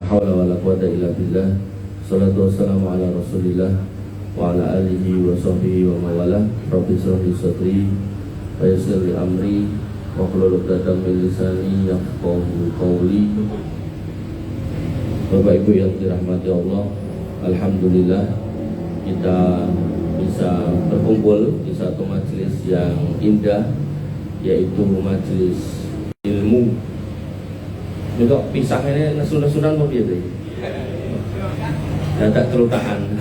haula wala quwata illa billah. Salatu wassalamu ala Rasulillah wa ala alihi wa sahbihi wa mawala. Rabbi shrah li sadri wa yassir li amri wa hlul 'uqdatam min lisani yafqahu qawli. Bapak Ibu yang dirahmati Allah, alhamdulillah kita bisa berkumpul di satu majelis yang indah, yaitu majelis ilmu. Ini kok pisahnya nesu-nesunan kok gitu. Dadak kerutaan.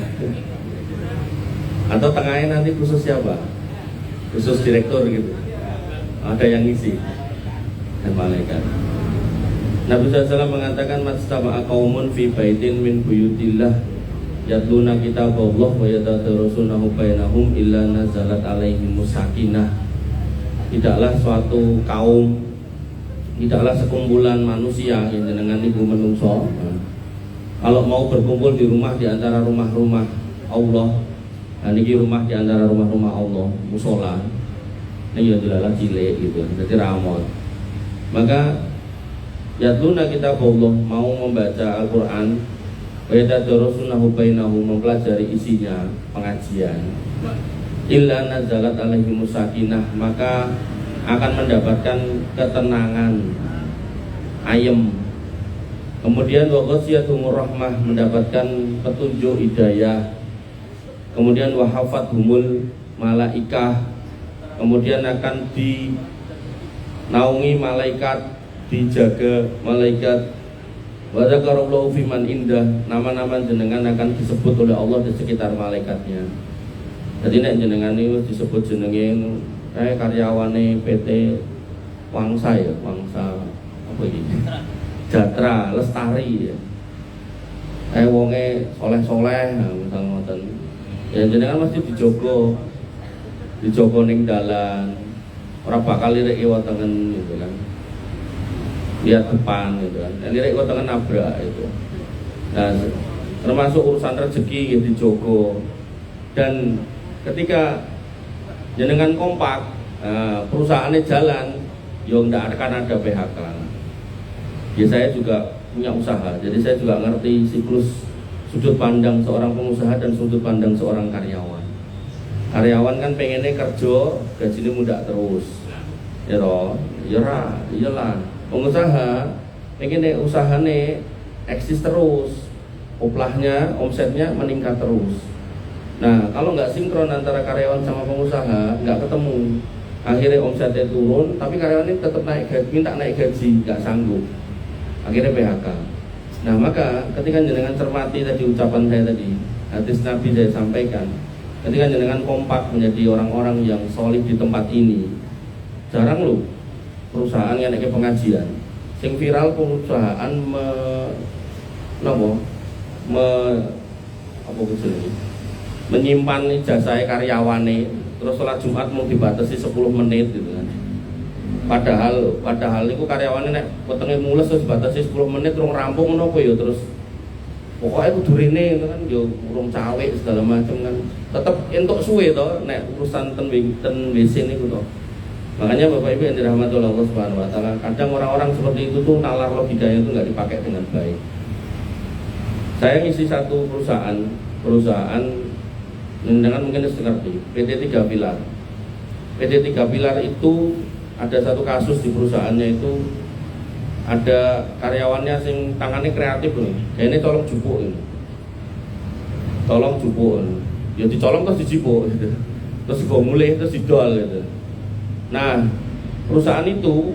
Atau tengahnya nanti khusus siapa? Khusus direktur gitu. Ada yang ngisi. Dan malaikat. Nabi SAW mengatakan majtama'a qaumun fi baitin min buyutillah yatluna kitaballah wa yatadarasunahu bainahum illa nazalat alaihimus sakinah. Tidaklah suatu kaum, tidaklah sekumpulan manusia yang jenengan ibu menungso, kalau mau berkumpul di rumah di antara rumah-rumah Allah, nah ini rumah di antara rumah-rumah Allah, musola, ini ya jelas cilik gitu, jadi ramot. Maka yatluna kitaballah, mau membaca Al-Quran, wa yatadarasunahu bainahum, mempelajari isinya, pengajian. Illa nazalat alaihimus sakinah, maka akan mendapatkan ketenangan, ayem. Kemudian wa ghasyiathumur rahmah, mendapatkan petunjuk hidayah. Kemudian wa hafathumul malaikah, kemudian akan dinaungi malaikat, dijaga malaikat. Wa dzakarallahu fiman indah, nama-nama jenengan akan disebut oleh Allah di sekitar malaikatnya. Jadi nek jenengan ini disebut jenenge karyawane PT Wangsa ya, Wangsa apa iki? Jatra Lestari ya. Wonge soleh-soleh, nah, misal ngoten. Ya jenengan mesti dijogo ning dalan. Ora bakal lirik wetengen gitu kan. Lihat depan gitu kan. Lirik wetengen nabrak itu. Nah, termasuk urusan rezeki gitu dijogo. Dan ketika jenengan kompak, perusahaannya jalan, ya nggak akan ada PHK. Ya saya juga punya usaha, jadi saya juga ngerti siklus sudut pandang seorang pengusaha dan sudut pandang seorang karyawan. Karyawan kan pengennya kerja, gajinya muda terus, ya roh, iyalah. Pengusaha pengennya usahanya eksis terus, oplahnya, omsetnya meningkat terus. Nah, kalau nggak sinkron antara karyawan sama pengusaha, nggak ketemu. Akhirnya omsetnya turun, tapi karyawan ini tetap minta naik gaji, nggak sanggup. Akhirnya PHK. Nah, maka ketika jenengan cermati tadi ucapan saya tadi, hadis Nabi saya sampaikan, ketika jenengan kompak menjadi orang-orang yang solih di tempat ini, jarang loh perusahaan yang naik pengajian. Sing viral perusahaan menyimpan ijazah karyawane, terus sholat Jumat mau dibatasi 10 menit gitu kan. Padahal itu karyawane nek wetenge mules terus dibatasi 10 menit terus rampung ngono apa ya, terus pokoknya kudu rene kan yo urung cawe segala macam kan. Tetep entuk suwe to nek urusan ten WC niku to. Makanya Bapak Ibu yang dirahmati oleh Allah Subhanahu wa taala, kadang orang-orang seperti itu tuh nalar logikanya itu enggak dipakai dengan baik. Saya ngisi satu perusahaan dengan mungkin seperti PT 3 Pilar. PT 3 Pilar itu ada satu kasus di perusahaannya itu, ada karyawannya sing tangannya kreatif nih. Kayaknya tolong jupuk ini. Tolong jupuk. Ya dicolong terus dijipuk gitu. Terus dibawa mulih terus didol gitu. Nah, perusahaan itu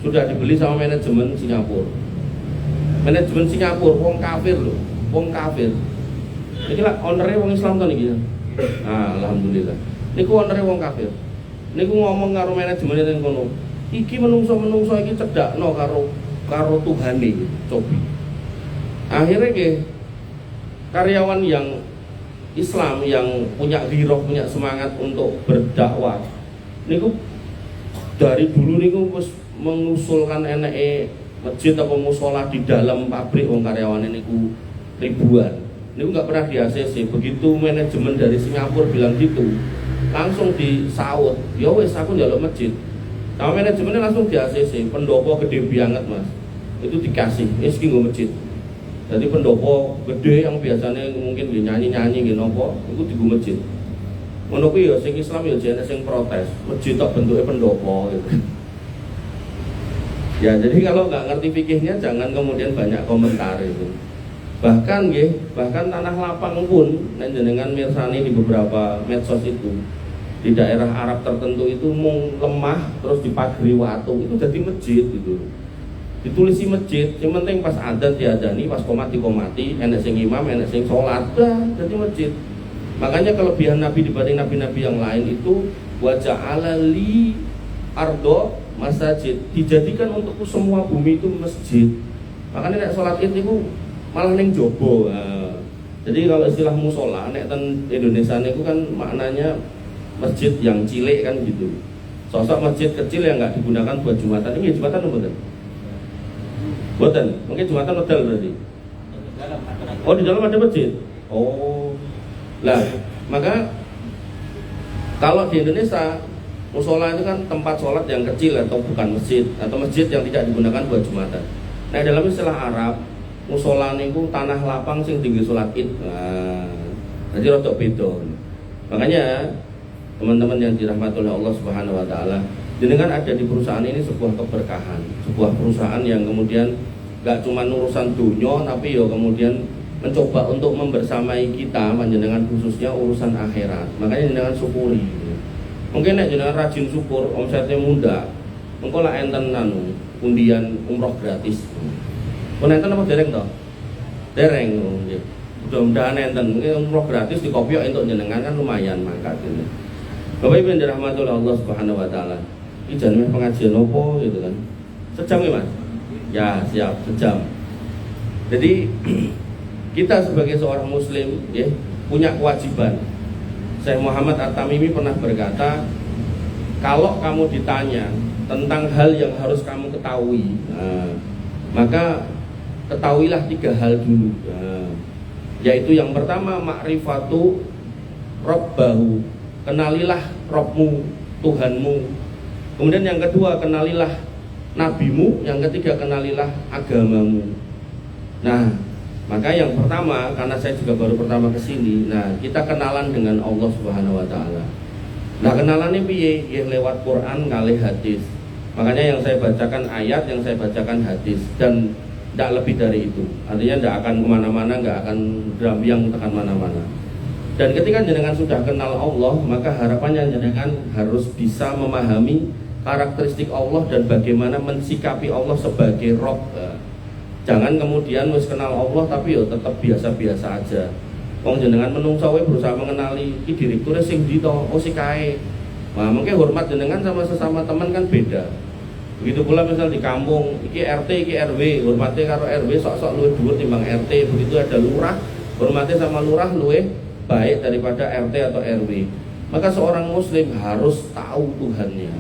sudah dibeli sama manajemen Singapura. Manajemen Singapura wong kafir loh, wong kafir. Iki lah ownernya wong Islam to niki. Nah, alhamdulillah. Niku ownernya wong kafir. Niku ngomong karo manajemennya ten kono. Iki menungso iki cedakno karo Tuhane, cobi. Akhirnya nggih karyawan yang Islam yang punya giroh, punya semangat untuk berdakwah. Niku dari dulu niku wis mengusulkan eneke masjid atau musola di dalam pabrik wong karyawane niku ribuan. Niku nggak pernah di ACC. Begitu manajemen dari Singapura bilang gitu, langsung disaut. Ya wes aku njaluk masjid. Sama manajemennya langsung di ACC. Pendopo gede banget mas. Itu dikasih. Wis ki nggo masjid. Jadi pendopo gede yang biasanya mungkin nyanyi-nyanyi gitu nopo, itu di masjid. Ngono kuwi ya sing Islam ya jane sing protes, masjid tok bentuknya pendopo gitu. Ya jadi kalau nggak ngerti fikihnya jangan kemudian banyak komentar itu. Bahkan tanah lapang pun jenengan mirsani di beberapa medsos itu di daerah Arab tertentu itu mung lemah terus dipagari watu itu jadi masjid gitu. Ditulisi masjid, yang penting pas adzan diadani, pas komati, enak sing imam, enak sing sholat, dah jadi masjid. Makanya kelebihan Nabi dibanding nabi-nabi yang lain itu wajah alali ardo masjid, dijadikan untukku semua bumi itu masjid. Makanya nek sholat id itu malah ning jobo. Nah, jadi kalau istilah musola, nek ten Indonesia itu kan maknanya masjid yang cilik kan gitu. Sosok masjid kecil yang nggak digunakan buat jumatan, ini jumatan apa betul? Buatan, mungkin jumatan hotel berarti. Oh di dalam ada masjid. Oh, lah maka kalau di Indonesia musola itu kan tempat sholat yang kecil atau bukan masjid atau masjid yang tidak digunakan buat jumatan. Nah dalam istilah Arab musola itu tanah lapang sing tinggi sholat id. Nah, jadi rotok beda. Makanya teman-teman yang dirahmati oleh Allah Subhanahu Wa Taala, jenengan ada di perusahaan ini sebuah keberkahan, sebuah perusahaan yang kemudian gak cuma urusan dunia tapi ya kemudian mencoba untuk membersamai kita panjenengan khususnya urusan akhirat. Makanya jenengan syukuri. Mungkin nek jenengan rajin syukur, omsetnya muda, engko lah enten undian umroh gratis. Pun enten apa dereng toh? Dereng nggih. Mudah-mudahan enten mungkin umroh gratis di kopiok untuk jenengan kan lumayan mangkat gitu. Bapak Ibu yang dirahmati oleh Allah Subhanahu Wa Taala, ini jangan pengajian opo gitu kan? Sejam ya Mas? Ya siap, sejam. Jadi kita sebagai seorang Muslim, ya, punya kewajiban. Syekh Muhammad At-Tamimi pernah berkata, kalau kamu ditanya tentang hal yang harus kamu ketahui, maka ketahuilah 3 hal dulu. Yaitu yang pertama ma'rifatu Rabbahu, kenalilah Rabbmu, Tuhanmu. Kemudian yang kedua kenalilah nabimu, yang ketiga kenalilah agamamu. Nah, maka yang pertama, karena saya juga baru pertama kesini, nah kita kenalan dengan Allah Subhanahu Wa Taala. Nah kenalannya piye? Ya lewat Quran kali hadis. Makanya yang saya bacakan ayat, yang saya bacakan hadis, dan tidak lebih dari itu. Artinya tidak akan kemana-mana, nggak akan berambiang tekan mana-mana. Dan ketika jenengan sudah kenal Allah, maka harapannya jenengan harus bisa memahami karakteristik Allah dan bagaimana mensikapi Allah sebagai Rabb. Jangan kemudian wis kenal Allah tapi ya tetap biasa-biasa aja. Wong jenengan menungso wae berusaha mengenali iki direkture sing ndi to, oh si kae. Nah, mungkin hormat jenengan sama sesama teman kan beda. Begitu pula misal di kampung, iki RT, iki RW, hormatnya karo RW sok-sok luwih dhuwur timbang RT. Begitu ada lurah, hormatnya sama lurah luwih baik daripada RT atau RW. Maka seorang muslim harus tahu Tuhannya.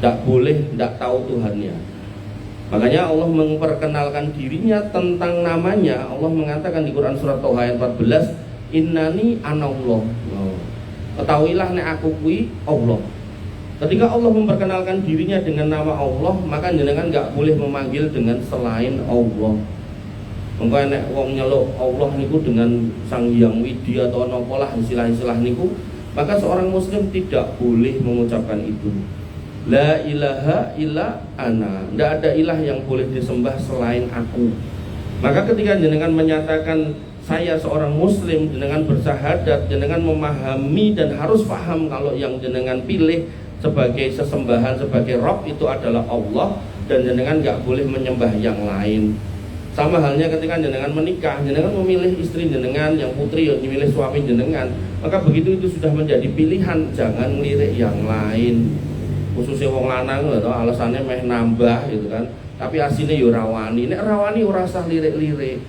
Tidak boleh tidak tahu Tuhannya. Makanya Allah memperkenalkan dirinya tentang namanya. Allah mengatakan di Quran surat Toha ayat 14, Innani anallah. Ketahuilah nek aku kui Allah. Ketika Allah memperkenalkan dirinya dengan nama Allah, maka jenengan nggak boleh memanggil dengan selain Allah. Mengko nek wong nyeluk Allah niku dengan Sang Hyang Widi atau nopolah istilah-istilah niku, maka seorang muslim tidak boleh mengucapkan itu. La ilaha illa ana, tidak ada ilah yang boleh disembah selain aku. Maka ketika jenengan menyatakan saya seorang muslim, jenengan bersahadat, jenengan memahami dan harus paham kalau yang jenengan pilih sebagai sesembahan, sebagai Rabb itu adalah Allah, dan jenengan nggak boleh menyembah yang lain. Sama halnya ketika jenengan menikah, jenengan memilih istri jenengan yang putri, memilih suami jenengan, maka begitu itu sudah menjadi pilihan, jangan ngelirik yang lain. Khususnya wong lanang atau alasannya meh nambah gitu kan, tapi aslinya yo rawani. Nek rawani ora usah lirik-lirik.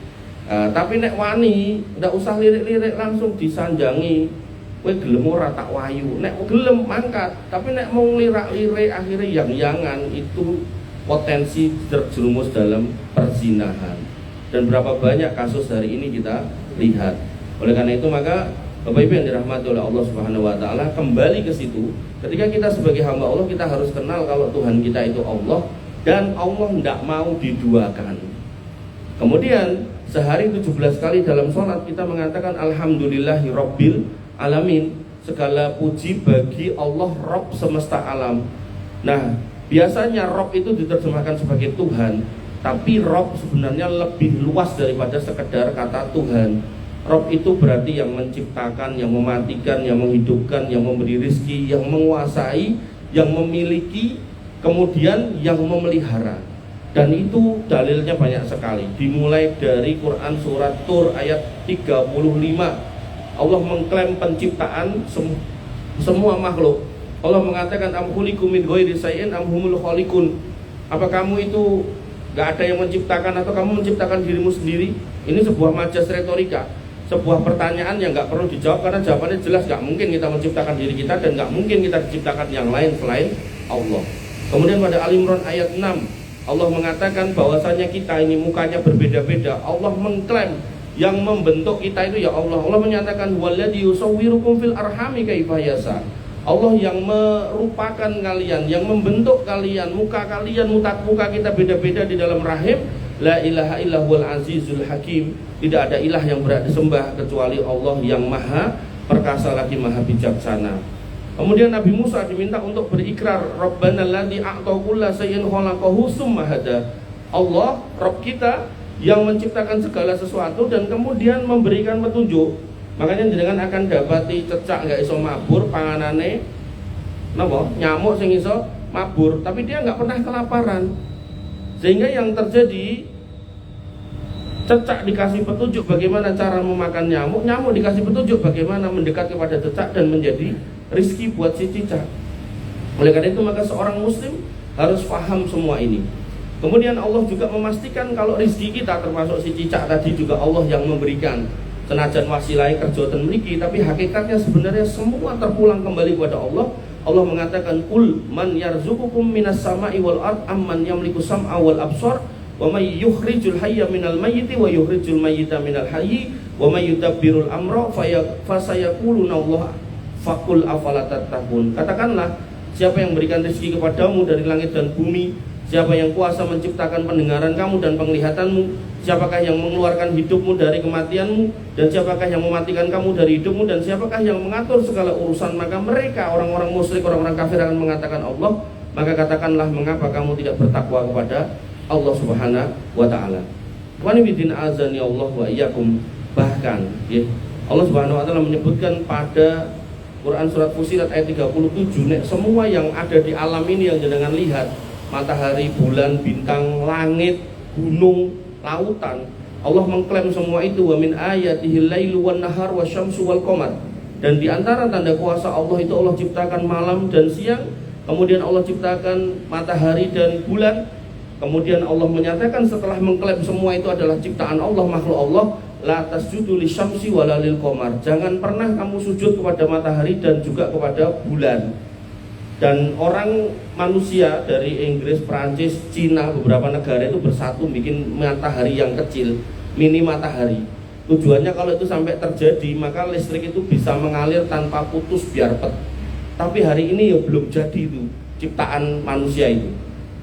Tapi nek wani ndak usah lirik-lirik, langsung disanjangi. Kowe gelem ora tak wayu. Nek gelem mangkat, tapi nek mau lirak-lirik akhirnya yang-yangan, itu potensi terjerumus dalam perzinahan. Dan berapa banyak kasus hari ini kita lihat. Oleh karena itu maka Bapak Ibu yang dirahmati oleh Allah Subhanahu Wa Taala, kembali ke situ. Ketika kita sebagai hamba Allah, kita harus kenal kalau Tuhan kita itu Allah, dan Allah tidak mau diduakan. Kemudian Sehari 17 kali dalam sholat kita mengatakan Alhamdulillahi Rabbil Alamin. Segala puji bagi Allah Rabb semesta alam. Nah, biasanya Rabb itu diterjemahkan sebagai Tuhan, tapi Rabb sebenarnya lebih luas daripada sekedar kata Tuhan. Rabb itu berarti yang menciptakan, yang mematikan, yang menghidupkan, yang memberi rezeki, yang menguasai, yang memiliki, kemudian yang memelihara. Dan itu dalilnya banyak sekali. Dimulai dari Quran surat Tur ayat 35. Allah mengklaim penciptaan semua makhluk. Allah mengatakan am khuliqu min ghairi syai'in am humul khaliqun. Apa kamu itu gak ada yang menciptakan atau kamu menciptakan dirimu sendiri? Ini sebuah majas retorika, sebuah pertanyaan yang gak perlu dijawab karena jawabannya jelas. Gak mungkin kita menciptakan diri kita dan gak mungkin kita diciptakan yang lain selain Allah. Kemudian pada Al Imran ayat 6 Allah mengatakan bahwasanya kita ini mukanya berbeda-beda. Allah mengklaim yang membentuk kita itu ya Allah. Allah menyatakan walladzi yusawwirukum fil arhami kaifa yasha. Allah yang merupakan kalian, yang membentuk kalian, muka kalian, muka kita beda-beda di dalam rahim. La ilaha illallahul azizul hakim. Tidak ada ilah yang berhak disembah kecuali Allah yang maha perkasa lagi maha bijaksana. Kemudian Nabi Musa diminta untuk berikrar Rabbana alladzi a'ta kulla shay'in khalaqahu tsumma hada. Allah, Rabb kita yang menciptakan segala sesuatu dan kemudian memberikan petunjuk. Makanya jenengan akan dapati cecak gak iso mabur panganane napa? Nyamuk sing iso mabur, tapi dia gak pernah kelaparan. Sehingga yang terjadi, cecak dikasih petunjuk bagaimana cara memakan nyamuk, nyamuk dikasih petunjuk bagaimana mendekat kepada cecak dan menjadi rizki buat si cicak. Oleh karena itu maka seorang muslim harus paham semua ini. Kemudian Allah juga memastikan kalau rizki kita termasuk si cicak tadi juga Allah yang memberikan. Senajan wasilai kerja dan memiliki, tapi hakikatnya sebenarnya semua terpulang kembali kepada Allah. Allah mengatakan kul man yarzuqukum minas sama'i wal ard amman yamliku sam'a wal absar wa may yukhrijul hayya minal mayyiti wa yukhrijul mayyita minal hayyi wa may yudabbirul amra fasayaquluna Allah fakul afalatattaqun. Katakanlah, siapa yang memberikan rezeki kepadamu dari langit dan bumi? Siapa yang kuasa menciptakan pendengaran kamu dan penglihatanmu? Siapakah yang mengeluarkan hidupmu dari kematianmu? Dan siapakah yang mematikan kamu dari hidupmu? Dan siapakah yang mengatur segala urusan? Maka mereka, orang-orang musyrik, orang-orang kafir akan mengatakan Allah. Maka katakanlah, mengapa kamu tidak bertakwa kepada Allah Subhanahu wa ta'ala. Wa nibidin azani Allah wa iyyakum. Bahkan ya, Allah Subhanahu wa ta'ala menyebutkan pada Quran surat Fussilat ayat 37, nek semua yang ada di alam ini yang jenengan lihat, matahari, bulan, bintang, langit, gunung, lautan, Allah mengklaim semua itu wa min ayatihil lailu wan nahar wasyamsu wal qamar. Dan di antara tanda kuasa Allah itu Allah ciptakan malam dan siang, kemudian Allah ciptakan matahari dan bulan. Kemudian Allah menyatakan setelah mengklaim semua itu adalah ciptaan Allah, makhluk Allah, la tasjudu lisyamsi wala lil qamar. Jangan pernah kamu sujud kepada matahari dan juga kepada bulan. Dan orang manusia dari Inggris, Prancis, Cina, beberapa negara itu bersatu bikin matahari yang kecil, mini matahari. Tujuannya kalau itu sampai terjadi, maka listrik itu bisa mengalir tanpa putus biar pet. Tapi hari ini ya belum jadi itu ciptaan manusia itu.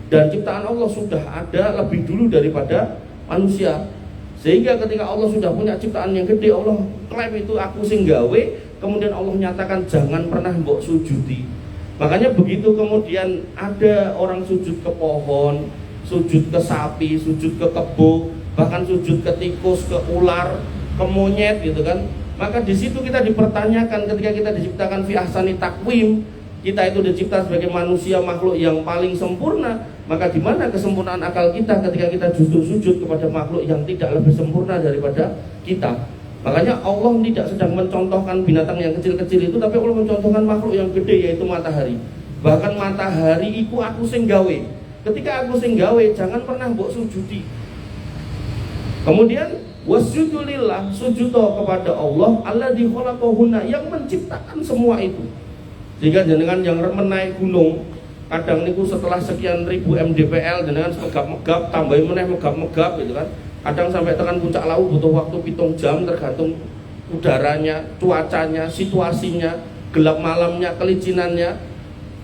Dan ciptaan Allah sudah ada lebih dulu daripada manusia. Sehingga ketika Allah sudah punya ciptaan yang gede, Allah klaim itu aku sing gawe, kemudian Allah nyatakan jangan pernah mbok sujudi. Makanya begitu kemudian ada orang sujud ke pohon, sujud ke sapi, sujud ke kebo, bahkan sujud ke tikus, ke ular, ke monyet gitu kan. Maka di situ kita dipertanyakan ketika kita diciptakan fi ahsani takwim, kita itu dicipta sebagai manusia makhluk yang paling sempurna. Maka di mana kesempurnaan akal kita ketika kita justru sujud kepada makhluk yang tidak lebih sempurna daripada kita? Makanya Allah tidak sedang mencontohkan binatang yang kecil-kecil itu, tapi Allah mencontohkan makhluk yang gede, yaitu matahari. Bahkan matahari itu aku sing gawe. Ketika aku sing gawe, jangan pernah mbok sujudi. Kemudian wasjudu lillah, sujud kepada Allah alladzi khalaqahunna, yang menciptakan semua itu. Sehingga jenengan yang menaik gunung, kadang niku setelah sekian ribu mdpl jenengan megap-megap, tambahin meneh megap-megap gitu kan. Kadang sampai tekan puncak lau butuh waktu 7 jam, tergantung udaranya, cuacanya, situasinya, gelap malamnya, kelicinannya.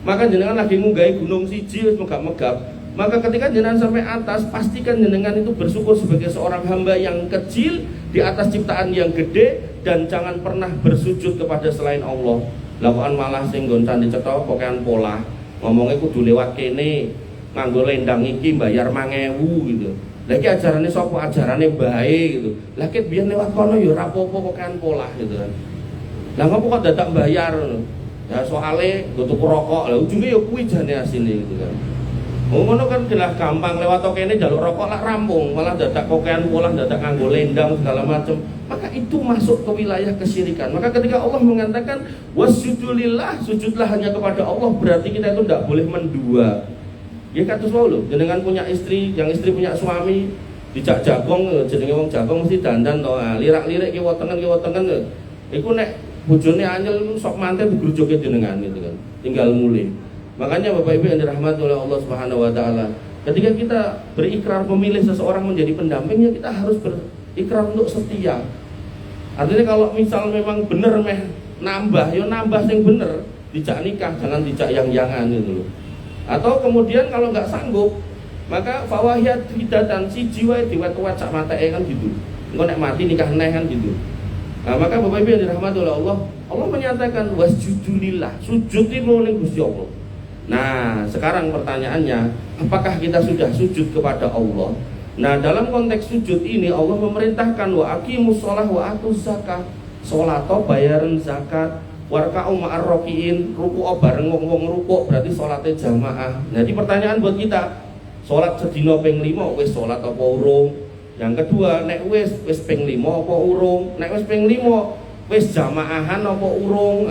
Maka jenengan lagi ngunggahi gunung siji wis megap-megap, Maka ketika jenengan sampai atas, pastikan jenengan itu bersyukur sebagai seorang hamba yang kecil di atas ciptaan yang gede, dan jangan pernah bersujud kepada selain Allah. Lakukan malah sing nggon candi cetha pokokan pola. Ngomongnya kudu lewat kene, nganggo lendang iki bayar 5.000 gitu. Lah iki ajarane sapa? Ajarane bae gitu. Lah ket biyen lewat kono ya ora apa-apa pokokan pola gitu kan. Lah ngopo kok dadak bayar ngono? Ya soale nggo tuku rokok. Lah ujunge ya kuwi jane asine gitu kan. Ngono kan jelas gampang lewat kene jaluk rokok lah rampung, malah dadak kokean pola, dadak nganggo lendang segala macam. Maka itu masuk ke wilayah kesyirikan. Maka ketika Allah mengatakan wasjudulillah, sujudlah hanya kepada Allah, berarti kita itu tidak boleh mendua. Ya kados wae lho, jenengan punya istri, yang istri punya suami, dijak jagong, jenenge wong jagong mesti dandan to. Lirak-lirik kiwa tengen iku nek bojone anyel sok manten digrujoke jenengan gitu kan. Tinggal mulih. Makanya Bapak Ibu yang dirahmati oleh Allah Subhanahu wa taala, ketika kita berikrar memilih seseorang menjadi pendampingnya, kita harus berikrar untuk setia. Artinya kalau misal memang bener meh nambah, yo nambah sing bener, dijak nikah, jangan dijak yang-yangan gitu loh. Atau kemudian kalau nggak sanggup, maka fawahiyat hidatan si jiwa diwat-wat sak mateke kan gitu. Engko nek mati nikah neh kan gitu. Nah, maka Bapak Ibu yang dirahmati oleh Allah, Allah menyatakan wasjudulillah, sujud itu ning Gusti Allah. Nah, sekarang pertanyaannya, apakah kita sudah sujud kepada Allah? Nah, dalam konteks sujud ini Allah memerintahkan wa aqimus shalah wa atuz zakah. Salat bayaran zakat, warka'u ma'ar rakiin, ruku' bareng wong ruku', berarti salate jamaah. Jadi pertanyaan buat kita, salat sedina ping 5 wis salat apa urung? Yang kedua, nek wis ping 5 apa urung? Nek wis ping 5 wis jamaahan apa urung?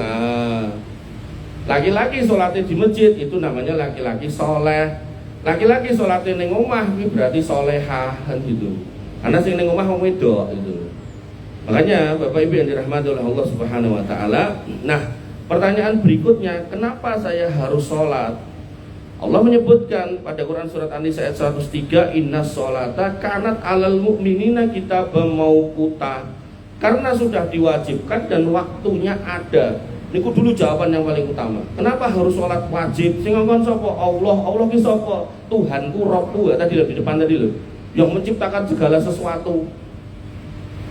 Laki-laki sholatnya di masjid itu namanya laki-laki soleh. Laki-laki sholatnya ning omah itu berarti solehah kan gitu. Karena sing ning omah wong wedok gitu. Makanya Bapak Ibu yang dirahmati oleh Allah Subhanahu wa taala. Nah, pertanyaan berikutnya, kenapa saya harus sholat? Allah menyebutkan pada Quran surat An-Nisa ayat 103, innas sholata kanat alal mu'minina kitaban mauquta. Karena sudah diwajibkan dan waktunya ada. Niku dulu jawaban yang paling utama. Kenapa harus sholat wajib? Sing ngongkon sapa? Allah. Allah ki sapa? Tuhanku, Rabbku. Ya, tadi di depan tadi loh. Yang menciptakan segala sesuatu.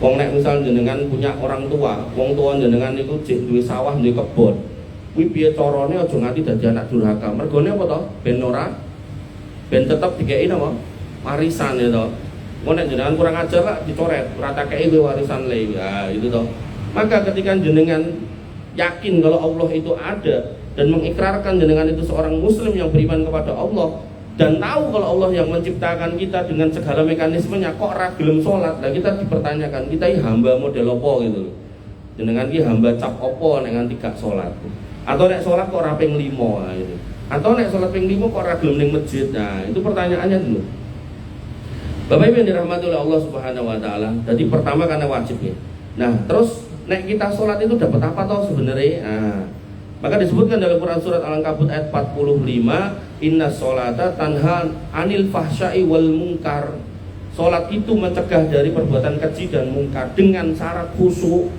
Wong nek misal jenengan punya orang tua, wong tua jenengan niku jek duwe sawah, duwe kebon. Kuwi piye carane aja nganti dadi anak durhaka. Mergone apa to? Ben ora ben tetep dikeki napa? Warisan ya to. Wong nek jenengan kurang ajar lah dicoret, ora tak kei warisan le. Ya, itu to. Maka ketika jenengan yakin kalau Allah itu ada dan mengikrarkan jenengan itu seorang muslim yang beriman kepada Allah dan tahu kalau Allah yang menciptakan kita dengan segala mekanismenya, kok ora gelem salat. Nah, kita dipertanyakan, kita ini hamba model apa gitu. Jenengan iki hamba cap apa nek nganti gak salat. Atau nek salat kok ora ping 5 gitu. Atau nek salat ping 5 kok ora gelem ning masjid. Nah, itu pertanyaannya dulu. Bapak Ibu yang dirahmati oleh Allah Subhanahu wa taala. Jadi pertama karena wajibnya. Nah, terus nek kita sholat itu dapat apa toh sebenarnya? Nah, maka disebutkan dalam Quran surat Al-Ankabut ayat 45, inna sholata tanha anil fahsyai wal munkar. Sholat itu mencegah dari perbuatan keji dan mungkar dengan syarat khusyuk.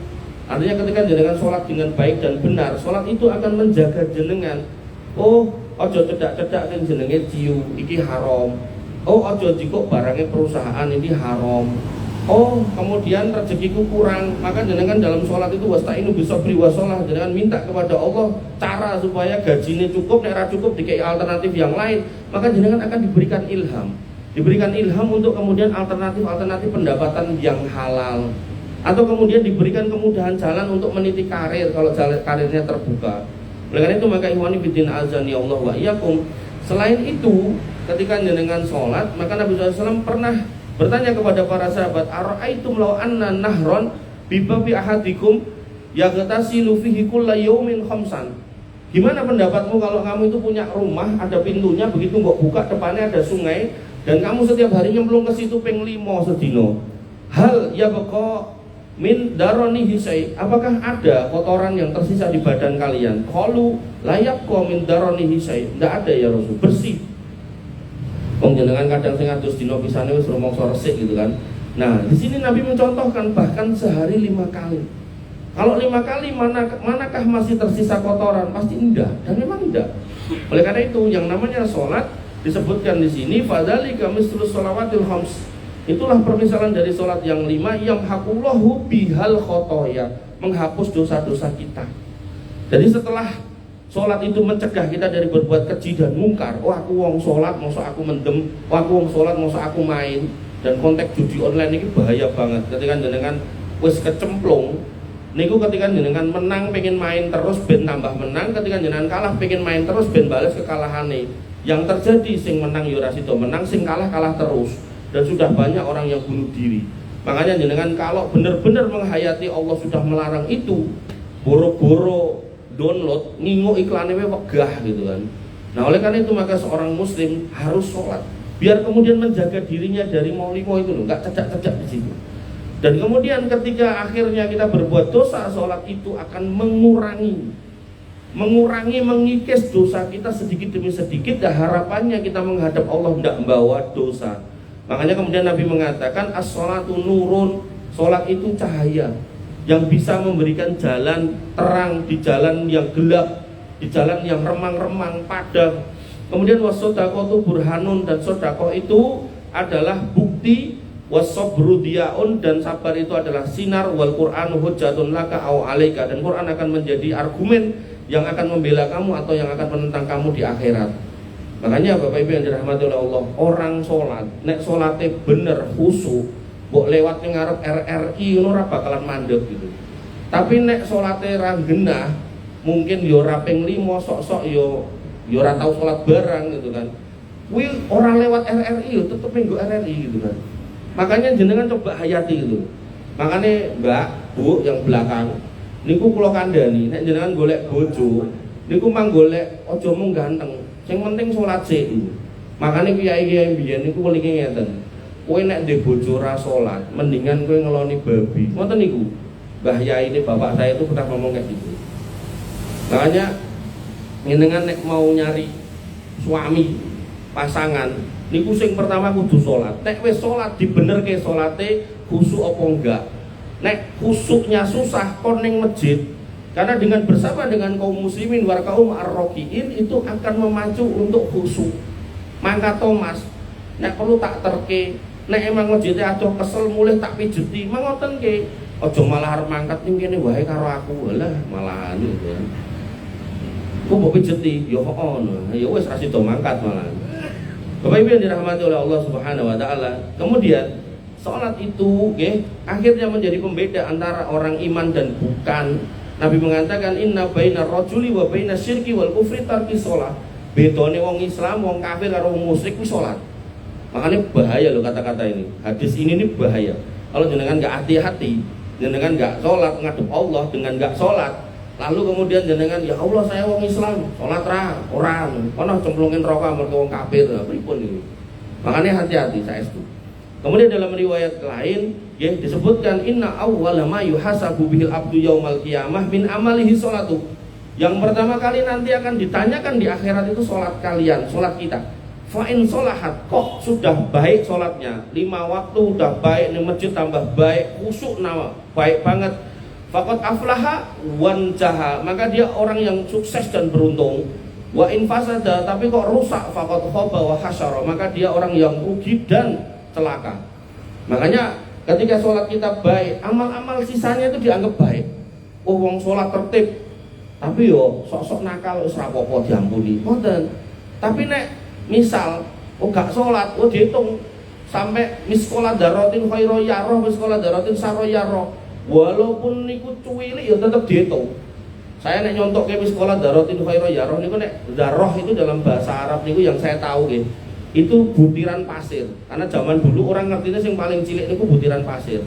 Artinya ketika jenengan sholat dengan baik dan benar, sholat itu akan menjaga jenengan. Oh, ojo cedak-cedak yang jenenge ciu, iki haram. Oh, ojo jikok barangnya perusahaan ini haram. Oh, kemudian rezekiku kurang, maka jenengan dalam sholat itu wasta'inu bisabri washolah, jenengan minta kepada Allah cara supaya gajinya cukup, nek cukup dikei alternatif yang lain, maka jenengan akan diberikan ilham untuk kemudian alternatif pendapatan yang halal, atau kemudian diberikan kemudahan jalan untuk meniti karir kalau jalan karirnya terbuka. Oleh karena itu maka ikhwani fiddin azani Allah wa iyyakum. Selain itu, ketika jenengan sholat, maka Nabi SAW pernah bertanya kepada para sahabat, ara'aitum law anna nahron bibabi ahadikum yaghtasilu fihi kulla yaumin khamsan. Gimana pendapatmu kalau kamu itu punya rumah, ada pintunya, begitu nggak buka depannya ada sungai dan kamu setiap hari nyemplung ke situ ping 5 sedino. Hal yabqa min daronihi syai', apakah ada kotoran yang tersisa di badan kalian? Qalu la yabqa min daronihi syai', enggak ada ya Rasul, bersih. Wong jenengan kadang sing atus dina pisane wis rumangsa resik gitu kan. Nah, di sini Nabi mencontohkan bahkan sehari 5 kali. Kalau 5 kali manakah masih tersisa kotoran? Pasti enggak, dan memang enggak. Oleh karena itu yang namanya sholat disebutkan di sini fadzalika mislus shalawatil khams. Itulah permisalan dari sholat yang 5 yang hakullahu bihal khotoya, menghapus dosa-dosa kita. Jadi setelah sholat itu mencegah kita dari berbuat keji dan mungkar. Oh aku wong sholat, masa aku mendem. Oh aku wong sholat, masa aku main. Dan konteks judi online ini bahaya banget. Ketika jenengan wis kecemplung, niku ketika jenengan menang pengen main terus ben tambah menang, ketika jenengan kalah pengen main terus ben bales kekalahane. Yang terjadi sing menang yo ora sida menang, sing kalah kalah terus. Dan sudah banyak orang yang bunuh diri. Makanya jenengan kalau benar-benar menghayati Allah sudah melarang itu, boro-boro download ngingo iklannya wegah gitu kan. Nah oleh karena itu maka seorang muslim harus sholat biar kemudian menjaga dirinya dari mau-limo itu loh, nggak cecak-cecak di situ. Dan kemudian ketika akhirnya kita berbuat dosa, sholat itu akan mengurangi, mengikis dosa kita sedikit demi sedikit. Dan harapannya kita menghadap Allah tidak membawa dosa. Makanya kemudian Nabi mengatakan as-sholatu nurun, sholat itu cahaya yang bisa memberikan jalan terang di jalan yang gelap, di jalan yang remang-remang padam. Kemudian wasodaqatu burhanun, dan sodaqah itu adalah bukti, wasobru diaun, dan sabar itu adalah sinar, wal Qur'anu hujjatun laka au alaika, dan Quran akan menjadi argumen yang akan membela kamu atau yang akan menentang kamu di akhirat. Makanya Bapak Ibu yang dirahmati oleh Allah, orang sholat, nek sholatnya bener khusyuk, mbok lewat ngarep RRI ngono ora bakalan mandeg gitu. Tapi nek sholatnya ra genah, mungkin yo ora ping 5 sok-sok yo ora tau sholat bareng gitu kan. Kuwi orang lewat RRI yo tetep nggo RRI gitu kan. Makanya jenengan coba hayati gitu. Makanya Mbak, Bu yang belakang niku kula kandhani, nek jenengan golek bojo, niku mang golek aja mung ganteng. Sing penting sholat sik. Makanya kiai-kiai mbiyen niku welinge ngeten. Kowe nek ndek bojo ora sholat, mendingan kowe ngeloni babi. Ngoten niku. Mbah Yai ini bapak saya itu pernah ngomong kayak gitu. Makanya jenengan nek mau nyari suami, pasangan, niku sing pertama kudu sholat. Nek wis sholat dibenerke sholate, khusyuk apa enggak. Nek khusyuknya susah kon ning masjid. Karena dengan bersama dengan kaum muslimin warkaum ar-rokiin itu akan memacu untuk khusyuk. Mangka Thomas, nek perlu tak terke, nek emang masjidnya adoh kesel mulih tak pijeti, mangoten ke. Ojo malah arep mangkat ning kene wae karo aku. Lah malahan gitu kan. Kok mbok pijeti? Ya ono. Ya wis ra sida mangkat malahan. Bapak Ibu yang dirahmati oleh Allah Subhanahu wa taala. Kemudian salat itu nggih akhirnya menjadi pembeda antara orang iman dan bukan. Nabi mengatakan inna bainar rajuli wa bainas syirki wal kufri tarki shalah. Bedone wong Islam, wong kafir karo wong musyrik kuwi salat. Makanya bahaya loh kata-kata ini. Hadis ini bahaya. Kalau jenengan enggak hati-hati, jenengan enggak salat ngadep Allah dengan enggak salat, lalu kemudian jenengan ya Allah saya wong Islam, salat ra orang, kono cemplungin rokok mergo wong kafir, pripun iki. Makanya hati-hati saestu. Kemudian dalam riwayat lain ya, disebutkan inna awwala ma yuhasabu bihil abdu yaumal qiyamah min amalihi sholatu. Yang pertama kali nanti akan ditanyakan di akhirat itu sholat kalian, sholat kita. Fa in sholahat, kok sudah baik sholatnya, 5 waktu udah baik, nih masjid tambah baik, khusyuk nama baik banget. Faqad aflaha wanjaha, maka dia orang yang sukses dan beruntung. Wa in fasada, tapi kok rusak, faqad khaba wa hasyara, maka dia orang yang rugi dan celaka. Makanya ketika sholat kita baik, amal-amal sisanya itu dianggap baik. Oh wong sholat tertib, tapi yo sok-sok nakal wis ra apa-apa diampuni. Ngoten. Tapi nek misal oh gak sholat, oh dihitung sampai miskola darotin khairo yaroh, miskola darotin saro yaroh. Walaupun niku cuwilik ya tetap dihitung. Saya nek nyontok ke miskola darotin khairo yaroh niku nek daroh itu dalam bahasa Arab niku yang saya tahu nggih. Itu butiran pasir. Karena zaman dulu orang ngertinya yang paling cilik niku butiran pasir.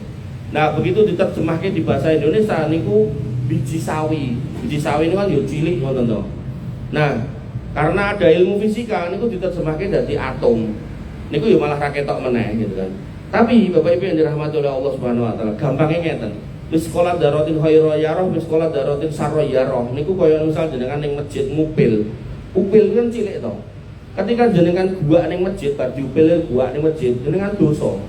Nah, begitu diterjemahke di bahasa Indonesia niku biji sawi. Biji sawi ini kan yo cilik ngoten to. Nah, karena ada ilmu fisika niku diterjemahke dadi atom. Niku yo malah ra ketok meneh gitu kan. Tapi Bapak Ibu yang dirahmati oleh Allah Subhanahu wa taala, gampangnya ngeten. Wis sekolah darotin khaira yaroh, wis sekolah darotin sarro yaroh. Niku kaya misal jenengan ning masjid ngupil. Upil kan cilik to. Ketika jenengan gua ning masjid, bar diupil gua ning masjid, jenengan dosa.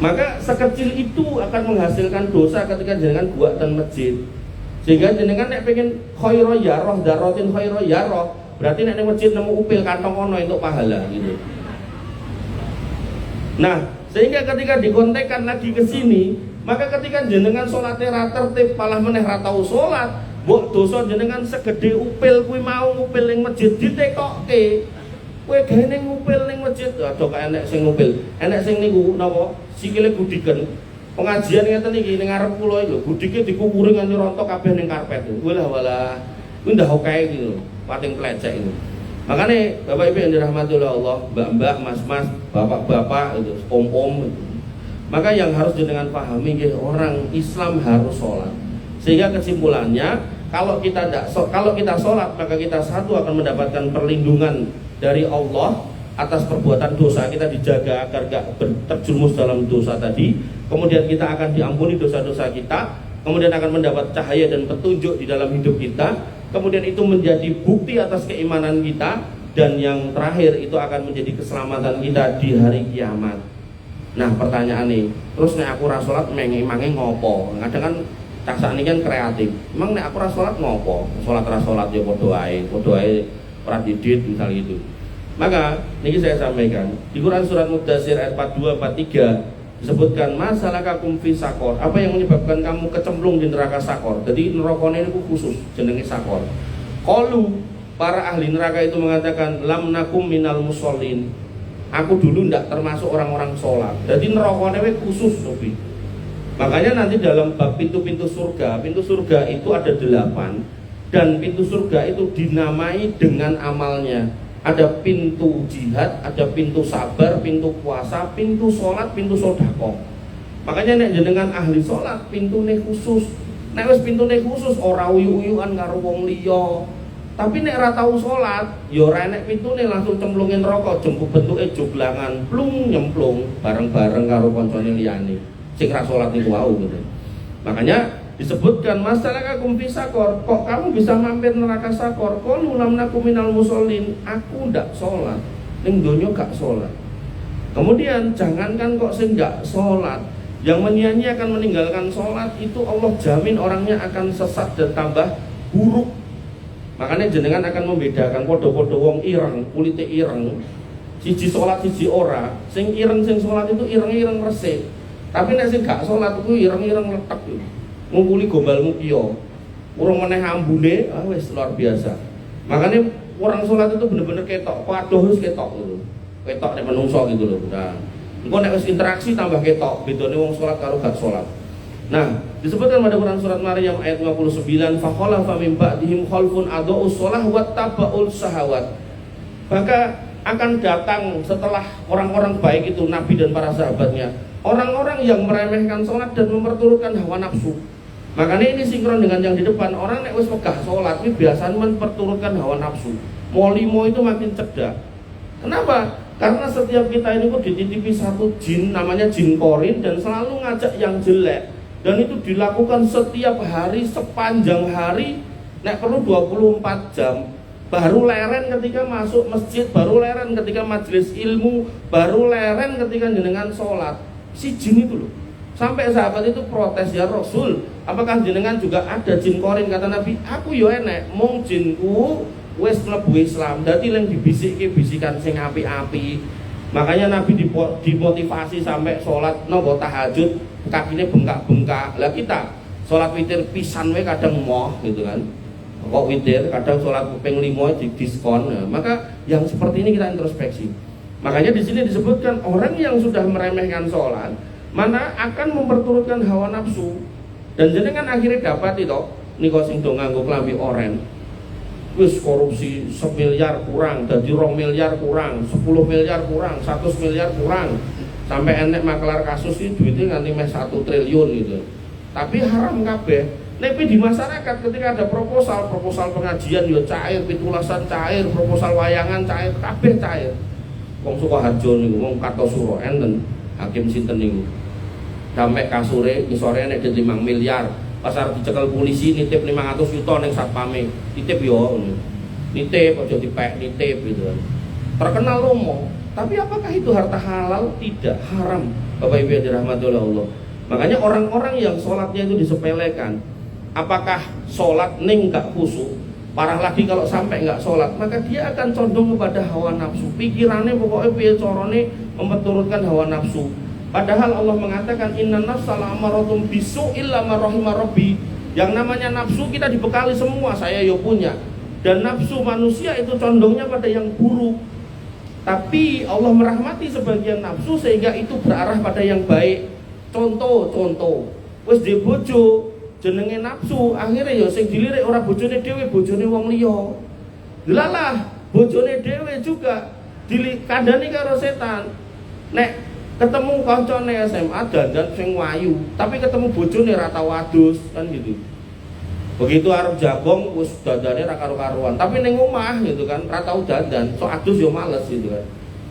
Maka sekecil itu akan menghasilkan dosa ketika jenengan gua dan masjid. Sehingga jenengan nek pengen khaira yaroh, darotin khaira yaroh, berarti nek ning masjid nemu upil kantong ono entuk pahala gitu. Nah, sehingga ketika dikontekkan lagi ke sini, maka ketika jenengan salate ra tertib malah meneh ra tau salat, mbok dosa jenengan segede upil kuwi mau upil ning masjid ditekokke. Kowe gawe ning upil ning masjid, aduh kok enek sing ngupil. Enek sing niku napa? Sikile gudiken. Pengajian ngeten iki ning ngarep kula iki lho, gudike dikukuri nganti rontok kabeh ning karpet. Walah, kuwi ndah oke gitu, pating plecek itu. Makanya Bapak Ibu yang dirahmati oleh Allah, mbak-mbak, mas-mas, bapak-bapak, itu, om-om, itu. Maka yang harus jenengan pahami, orang Islam harus sholat. Sehingga kesimpulannya, kalau kita sholat, maka kita satu akan mendapatkan perlindungan dari Allah atas perbuatan dosa, kita dijaga agar gak terjerumus dalam dosa tadi. Kemudian kita akan diampuni dosa-dosa kita, kemudian akan mendapat cahaya dan petunjuk di dalam hidup kita. Kemudian itu menjadi bukti atas keimanan kita, dan yang terakhir itu akan menjadi keselamatan kita di hari kiamat. Nah pertanyaan nih, terus nek aku ra salat mengi-mangi ngopo? Kadang kan cak ini kan kreatif. Emang nek aku ra salat ngopo? Salat ra salat ya padha ae ora didit misal gitu. Maka niki saya sampaikan di Quran surat Mudatsir ayat 42 43 disebutkan masalakakum fi sakor, apa yang menyebabkan kamu kecemplung di neraka sakor. Jadi nerakane niku khusus jenenge sakor. Qalu, para ahli neraka itu mengatakan lam nakum minal musallin. Aku dulu ndak termasuk orang-orang sholat. Jadi nerakane khusus Sobi. Makanya nanti dalam bab pintu-pintu surga itu ada 8, dan pintu surga itu dinamai dengan amalnya. Ada pintu jihad, ada pintu sabar, pintu puasa, pintu sholat, pintu sodako. Makanya nek jenengan ahli sholat, pintune khusus. Nek wis pintune khusus ora uyu-uyuan karo wong liya. Tapi nek ra tau sholat, ya ora enek pintune langsung cemplungin rokok, jemput bentuke joglangan, plung nyemplung bareng-bareng karo kancane liyane. Sing ra sholat niku wau gitu. Makanya disebutkan masalakakum fi sakor, kok kamu bisa mampir neraka sakor? Qalu lam nakum minal musallin, aku ndak sholat, ning donya gak sholat. Kemudian jangankan kok sing gak sholat, yang menyia-nyiakan meninggalkan sholat itu Allah jamin orangnya akan sesat dan tambah buruk. Makanya jenengan akan membedakan podo-podo wong ireng, kulite ireng, siji sholat siji ora. Sing ireng sing sholat itu ireng-ireng resik, tapi nek sing gak sholat itu ireng-ireng letek gitu. Ngumpuli gombalmu kiyo, urung meneh ambune, wis luar biasa. Makanya orang sholat itu bener-bener ketok, waduh harus ketok gitu, ketok nek menungso gitu loh. Nah, engko nek wis interaksi tambah ketok, bedone wong sholat karo gak sholat. Nah, disebutkan pada Quran surat Maryam ayat 59, fakhalafa min ba'dihim khalfun adha'us shalah wattaba'ul syahawat. Maka akan datang setelah orang-orang baik itu, Nabi dan para sahabatnya, orang-orang yang meremehkan sholat dan memperturutkan hawa nafsu. Makanya ini sinkron dengan yang di depan. Orang nek wis megah sholat ini biasanya memperturutkan hawa nafsu. Molimo itu makin cedak. Kenapa? Karena setiap kita ini kok dititipi satu jin, namanya jin korin, dan selalu ngajak yang jelek. Dan itu dilakukan setiap hari, sepanjang hari. Nek perlu 24 jam. Baru leren ketika masuk masjid, baru leren ketika majelis ilmu, baru leren ketika jenengan sholat. Si jin itu loh. Sampai sahabat itu protes, ya Rasul, apakah jenengan juga ada jin korin? Kata Nabi, aku yo enek, mung jinku wis mlebu Islam. Dadi yang dibisiki bisikan sing api-api. Makanya Nabi dimotivasi sampai sholat nopo tahajud kakine bengkak-bengkak. Lah kita sholat witir pisan we kadang moh gitu kan. Kok witir kadang sholat ping 5 di diskon. Nah, maka yang seperti ini kita introspeksi. Makanya di sini disebutkan orang yang sudah meremehkan sholat, mana akan memperturutkan hawa nafsu. Dan jenengan akhirnya dapat itu niko sing do nganggo klambi oren, wis korupsi 1 miliar kurang, dadi 2 miliar kurang, 10 miliar kurang, 100 miliar kurang, sampai enek makelar kasus ini duitnya nganti meh 1 triliun gitu. Tapi haram kabeh. Tapi di masyarakat ketika ada proposal pengajian yo cair, pitulasan cair, proposal wayangan cair, kabeh cair. Wong Sukoharjo niku wong Kartosuro enten hakim sinten niku. Sampai kasure isore nek 5 miliar, pasar dicekel polisi nitip 500 juta ning satpame. Nitip yo ngono. Nitip aja dipek, nitip gitu kan. Terkenal lomo. Tapi apakah itu harta halal? Tidak, haram. Bapak Ibu yang dirahmati oleh Allah. Makanya orang-orang yang sholatnya itu disepelekan. Apakah sholat ning gak khusyuk? Parah lagi kalau sampai nggak sholat, maka dia akan condong kepada hawa nafsu. Pikirannya pokoknya piye carane memperturutkan hawa nafsu. Padahal Allah mengatakan inna nafsa la'amaratun bisu'il lamma rahima rabbi. Yang namanya nafsu kita dibekali semua, saya ya punya. Dan nafsu manusia itu condongnya pada yang buruk. Tapi Allah merahmati sebagian nafsu sehingga itu berarah pada yang baik. Contoh, wis di bojo jenenge nafsu, akhirnya ya sing dilirik ora bojone dhewe, bojone wong liya. Delalah, bojone dhewe juga dikandani karo setan. Nek ketemu kancane SMA dandan sing wayu, tapi ketemu bojone ra tau adus, kan gitu. Begitu arep jabong wis dandane ra karo-karuan, tapi ning omah gitu kan, ra tau dandan, sok adus yo males gitu kan.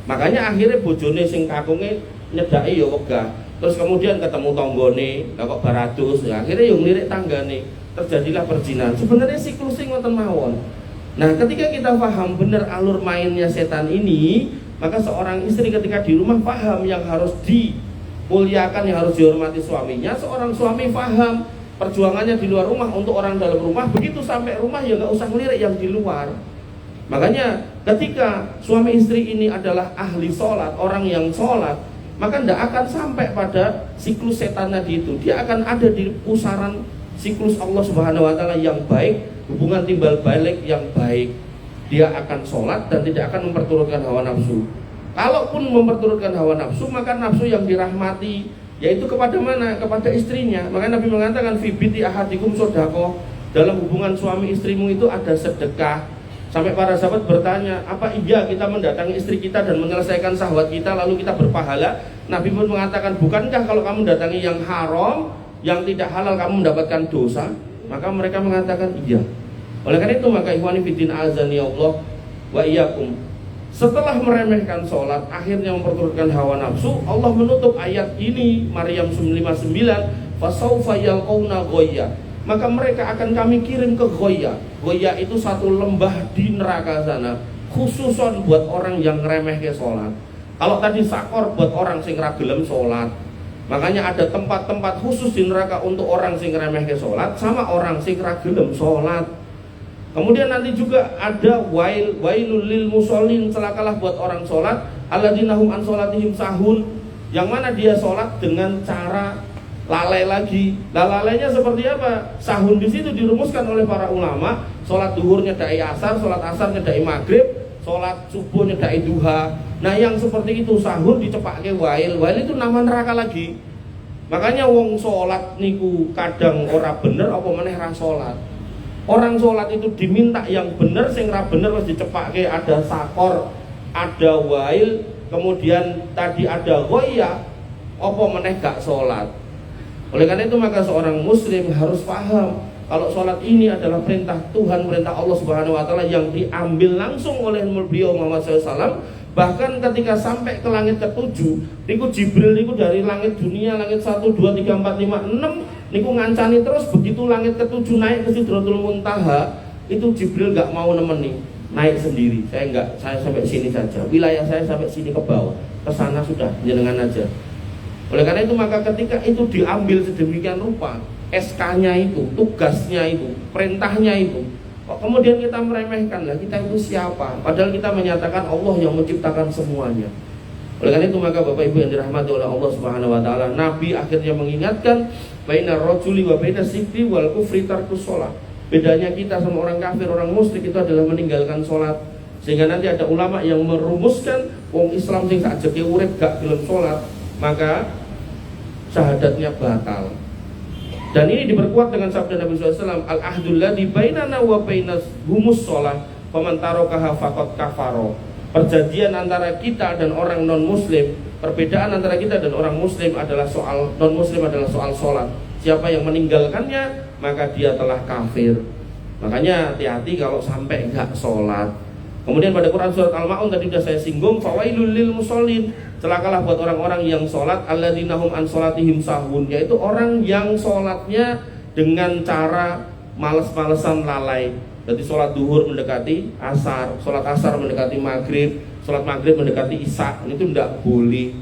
Makanya akhirnya bojone sing kakunge nyedaki ya wegah. Terus kemudian ketemu tonggone, kok baradus, ya, akhirnya yang ngelirik tanggane, terjadilah perzinahan. Sebenarnya siklusnya ngoten mawon. Nah, ketika kita paham benar alur mainnya setan ini, maka seorang istri ketika di rumah paham yang harus dimuliakan, yang harus dihormati suaminya. Seorang suami paham perjuangannya di luar rumah untuk orang dalam rumah. Begitu sampai rumah ya nggak usah ngelirik yang di luar. Makanya ketika suami istri ini adalah ahli sholat, orang yang sholat, maka tidak akan sampai pada siklus setan tadi itu. Dia akan ada di pusaran siklus Allah Subhanahu wa taala yang baik, hubungan timbal balik yang baik. Dia akan sholat dan tidak akan memperturutkan hawa nafsu. Kalaupun memperturutkan hawa nafsu, maka nafsu yang dirahmati yaitu kepada mana? Kepada istrinya. Maka Nabi mengatakan fi biti ahadikum sodaqah. Dalam hubungan suami istrimu itu ada sedekah. Sampai para sahabat bertanya, apa iya kita mendatangi istri kita dan menyelesaikan syahwat kita lalu kita berpahala? Nabi pun mengatakan, bukankah kalau kamu datangi yang haram, yang tidak halal kamu mendapatkan dosa? Maka mereka mengatakan iya. Oleh karena itu maka ikhwani fiddin azani Allah wa iyyakum, setelah meremehkan sholat, akhirnya memperturutkan hawa nafsu, Allah menutup ayat ini Maryam 59, fasaufa yalqauna ghayya, maka mereka akan kami kirim ke Ghoya. Ghoya itu satu lembah di neraka sana, khususon buat orang yang ngeremeh ke sholat. Kalau tadi sakor buat orang sing ra gelem sholat, makanya ada tempat-tempat khusus di neraka untuk orang sing ngeremeh ke sholat sama orang sing ra gelem sholat. Kemudian nanti juga ada wailul lil musallin, celakalah buat orang sholat, alladzina hum an sholatihim sahun, yang mana dia sholat dengan cara lalai lagi. Lalainya seperti apa? Sahun di situ dirumuskan oleh para ulama. Sholat duhur nyedai asar, sholat asar nyedai maghrib, sholat subuh nyedai duha. Nah yang seperti itu sahun dicepake wail. Wail itu nama neraka lagi. Makanya wong sholat niku kadang ora bener apa meneh ra sholat. Orang sholat itu diminta yang bener, sing ra bener wis dicepake. Ada sakor, ada wail, kemudian tadi ada ghoya, apa meneh gak sholat. Oleh karena itu maka seorang muslim harus paham kalau sholat ini adalah perintah Tuhan, perintah Allah Subhanahu wa taala yang diambil langsung oleh beliau Muhammad SAW. Bahkan ketika sampai ke langit ketujuh, niku Jibril niku dari langit dunia, langit 1, 2, 3, 4, 5, 6 niku ngancani terus. Begitu langit ketujuh naik ke Sidratul Muntaha, itu Jibril gak mau nemeni, naik sendiri. Saya sampai sini saja, wilayah saya sampai sini ke bawah, ke sana sudah jenengan aja. Oleh karena itu maka ketika itu diambil sedemikian rupa, SK-nya itu, tugasnya itu, perintahnya itu, kok kemudian kita meremehkan? Lah kita itu siapa? Padahal kita menyatakan Allah yang menciptakan semuanya. Oleh karena itu maka Bapak Ibu yang dirahmati oleh Allah Subhanahu wa taala, Nabi akhirnya mengingatkan bainar rajuli wa bainas sifri wal kufri tarkus shalah. Bedanya kita sama orang kafir, orang musyrik itu adalah meninggalkan sholat. Sehingga nanti ada ulama yang merumuskan wong Islam sing sakjeke urip gak gelem sholat, maka syahadatnya batal. Dan ini diperkuat dengan sabda Nabi SAW, al-ahdul ladzi bainana wa bainas humus shalah faman tarakaha faqad kafaro. Perjanjian antara kita dan orang non muslim, perbedaan antara kita dan orang muslim adalah soal non muslim adalah soal sholat. Siapa yang meninggalkannya maka dia telah kafir. Makanya hati-hati kalau sampai enggak sholat. Kemudian pada Quran surat Al-Ma'un tadi sudah saya singgung, fawailul lil musallin, celakalah buat orang-orang yang sholat, alladzina hum an sholatihim sahun, yaitu orang yang sholatnya dengan cara males-malesan, lalai. Jadi sholat duhur mendekati asar, sholat asar mendekati maghrib, sholat maghrib mendekati isya, itu tidak boleh.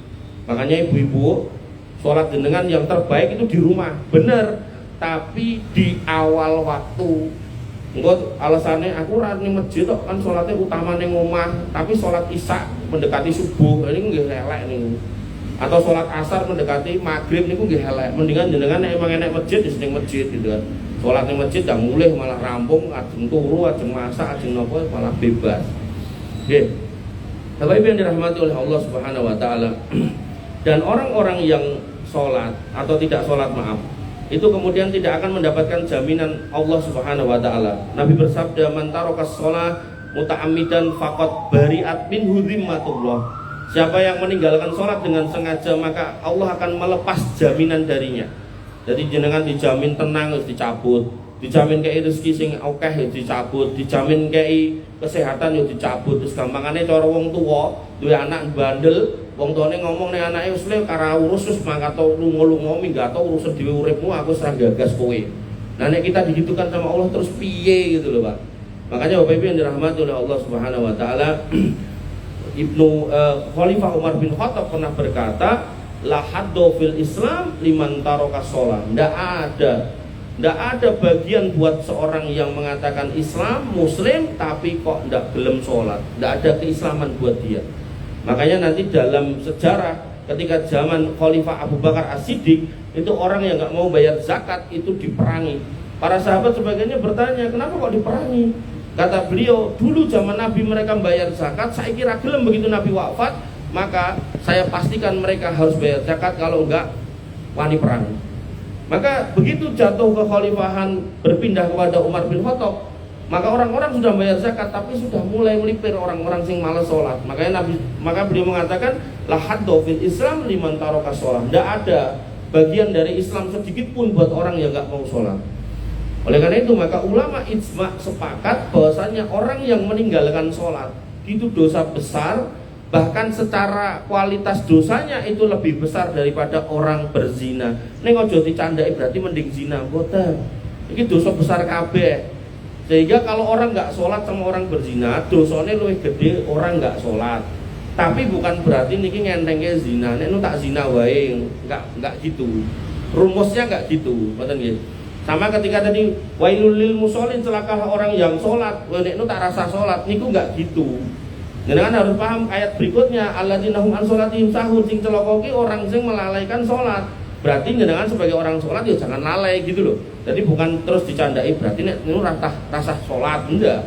Makanya ibu-ibu, sholat jenengan yang terbaik itu di rumah, benar, tapi di awal waktu. Engko alasannya aku ora ning masjid kok kan salatnya utama ning omah, tapi salat isya mendekati subuh ini nggih elek niku. Atau salat asar mendekati maghrib niku nggih elek. Mendingan jenengan nek emang enek masjid wis ning masjid gitu kan. Salat ning masjid dah mulih malah rampung, ajeng turu, ajeng masak, ajeng napa malah bebas. Nggih. Bapak Ibu yang dirahmati oleh Allah Subhanahu wa taala. Dan orang-orang yang salat atau tidak salat maaf itu kemudian tidak akan mendapatkan jaminan Allah Subhanahu wa taala. Nabi bersabda, "Man tarakas shalah muta'ammidan faqad bari'at minhu dhimmatullah." Siapa yang meninggalkan salat dengan sengaja, maka Allah akan melepas jaminan darinya. Jadi jenengan dijamin tenang harus dicabut, dijamin kei rezeki sing akeh ya dicabut, dijamin kei kesehatan ya dicabut. Terus gampangane cara wong tuwa duwe anak bandel, wong tuane ngomong ning anake wis le kara urus wis mangkat lunga-lunga minggat urusan dhewe uripmu aku wis ra gagas kowe. Nah nek kita digitukan sama Allah terus piye gitu loh Pak. Makanya Bapak Ibu yang dirahmati oleh Allah Subhanahu wa taala, Khalifah Umar bin Khattab pernah berkata, la haddo fil Islam liman taraka shalah. Ndak ada bagian buat seorang yang mengatakan Islam, Muslim tapi kok ndak gelem sholat. Ndak ada keislaman buat dia. Makanya nanti dalam sejarah ketika zaman Khalifah Abu Bakar As-Siddiq itu orang yang nggak mau bayar zakat itu diperangi. Para sahabat sebagainya bertanya, kenapa kok diperangi? Kata beliau, dulu zaman Nabi mereka bayar zakat, saya kira gelem begitu Nabi wafat, maka saya pastikan mereka harus bayar zakat, kalau enggak wani perang. Maka begitu jatuh kekhalifahan berpindah kepada Umar bin Khattab, maka orang-orang sudah bayar zakat tapi sudah mulai melipir orang-orang sing malas sholat. Maka beliau mengatakan la haddo fil Islam liman taraka sholat. Tidak ada bagian dari Islam sedikit pun buat orang yang nggak mau sholat. Oleh karena itu maka ulama ijma sepakat bahwasanya orang yang meninggalkan sholat itu dosa besar, bahkan secara kualitas dosanya itu lebih besar daripada orang berzina. Ning aja dicandai berarti mending zina, mboten. Iki dosa besar kabeh. Sehingga kalau orang nggak sholat sama orang berzina, dosanya lebih gede orang nggak sholat. Tapi bukan berarti niki ngentengke zina. Nek nu tak zina wae, nggak gitu. Rumusnya nggak gitu, mboten nggih. Sama ketika tadi wailul lil musholin, celakalah orang yang sholat. Nek nu tak rasa sholat, niku nggak gitu. Jenengan harus paham ayat berikutnya, alladzina hum an sholatihim sahun, sing celaka ki orang sing melalaikan sholat. Berarti jenengan sebagai orang sholat ya jangan lalai gitu loh. Jadi bukan terus dicandai berarti nek niku rasa sholat, enggak.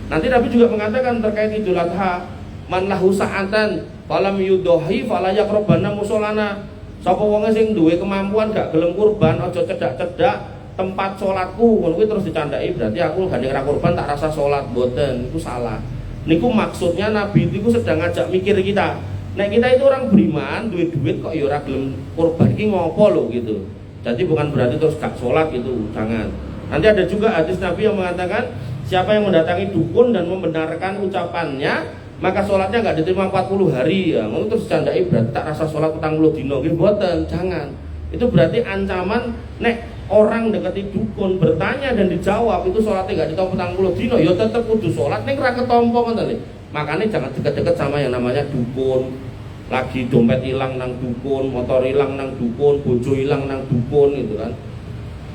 Nanti Nabi juga mengatakan terkait Idul Adha, man lahu sa'atan falam yudahi fala yaqrabana musholana. Sapa wonge sing duwe kemampuan gak gelem kurban, aja cedak-cedak tempat sholatku, ngono kuwi terus dicandai berarti aku gandeng ra kurban tak rasa sholat, mboten, itu salah. Niku maksudnya Nabi itu sedang ngajak mikir kita. Nek kita itu orang beriman, duit kok ya ora gelem kurban iki ngopo lho gitu. Jadi bukan berarti terus gak sholat gitu, jangan. Nanti ada juga hadis Nabi yang mengatakan siapa yang mendatangi dukun dan membenarkan ucapannya, maka sholatnya gak diterima 40 hari ya. Ngono terus dicandai berarti tak rasa sholat 40 dino, nggih mboten, jangan. Itu berarti ancaman nek orang dekati dukun bertanya dan dijawab itu sholatnya gak ditompo 40 dino, ya tetep kudu sholat ning ra ketompo ngoten lho. Makanya jangan deket-deket sama yang namanya dukun. Lagi dompet hilang nang dukun, motor hilang nang dukun, bojo hilang nang dukun gitu kan.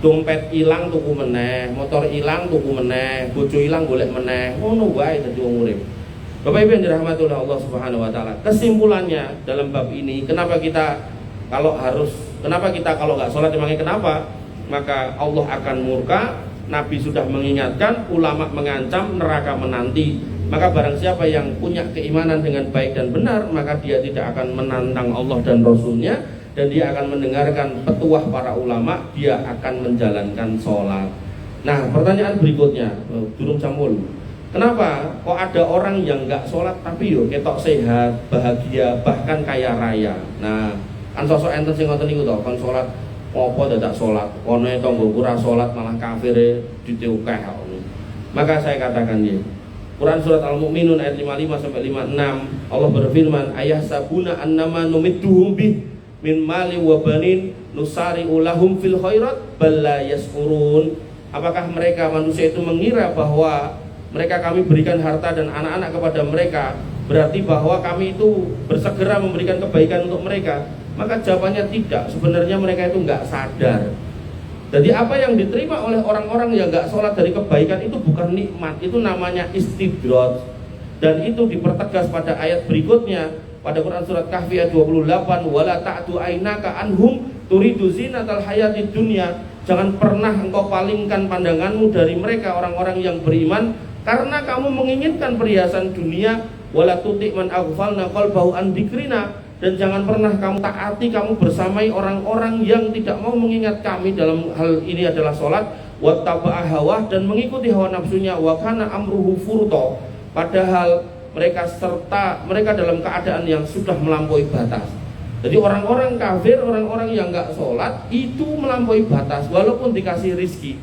Dompet hilang tuku meneh, motor hilang tuku meneh, bojo hilang golek meneh. Ngono wae dadi wong urip. Bapak Ibu yang dirahmati oleh Allah Subhanahu wa taala. Kesimpulannya dalam bab ini, kenapa kita kalau nggak sholat emangnya kenapa? Maka Allah akan murka. Nabi sudah mengingatkan, ulama mengancam, neraka menanti. Maka barang siapa yang punya keimanan dengan baik dan benar, maka dia tidak akan menantang Allah dan Rasulnya, dan dia akan mendengarkan petuah para ulama, dia akan menjalankan sholat. Nah pertanyaan berikutnya, durung camul, kenapa kok ada orang yang nggak sholat tapi yo ketok sehat, bahagia, bahkan kaya raya? Nah kan sosok enten sing ngoten niku to, kon sholat apa dadak sholat, kono tanggoku ora sholat malah kafir ditiukeh. Maka saya katakan ya, Quran surat Al-Mu'minun ayat 55 sampai 56, Allah berfirman, ayah sabuna annama numidduhum bih min mali wa banin nusari'u lahum fil khairat bal la yashkurun. Apakah mereka manusia itu mengira bahwa mereka kami berikan harta dan anak-anak kepada mereka, berarti bahwa kami itu bersegera memberikan kebaikan untuk mereka? Maka jawabannya tidak. Sebenarnya mereka itu nggak sadar. Jadi apa yang diterima oleh orang-orang yang nggak sholat dari kebaikan itu bukan nikmat, itu namanya istidraj. Dan itu dipertegas pada ayat berikutnya pada Quran surat Kahfi ayat 28, wala ta'du ainaka anhum turidu zinatal hayatid dunya. Jangan pernah engkau palingkan pandanganmu dari mereka orang-orang yang beriman karena kamu menginginkan perhiasan dunia. Wala tuti man aghfalna qalbahu an dzikrina. Dan jangan pernah kamu taati, kamu bersamai orang-orang yang tidak mau mengingat kami. Dalam hal ini adalah sholat. Wattaba'a hawah, dan mengikuti hawa nafsunya. Wa kana amruhu furto, padahal mereka dalam keadaan yang sudah melampaui batas. Jadi orang-orang kafir, orang-orang yang nggak sholat itu melampaui batas walaupun dikasih rizki.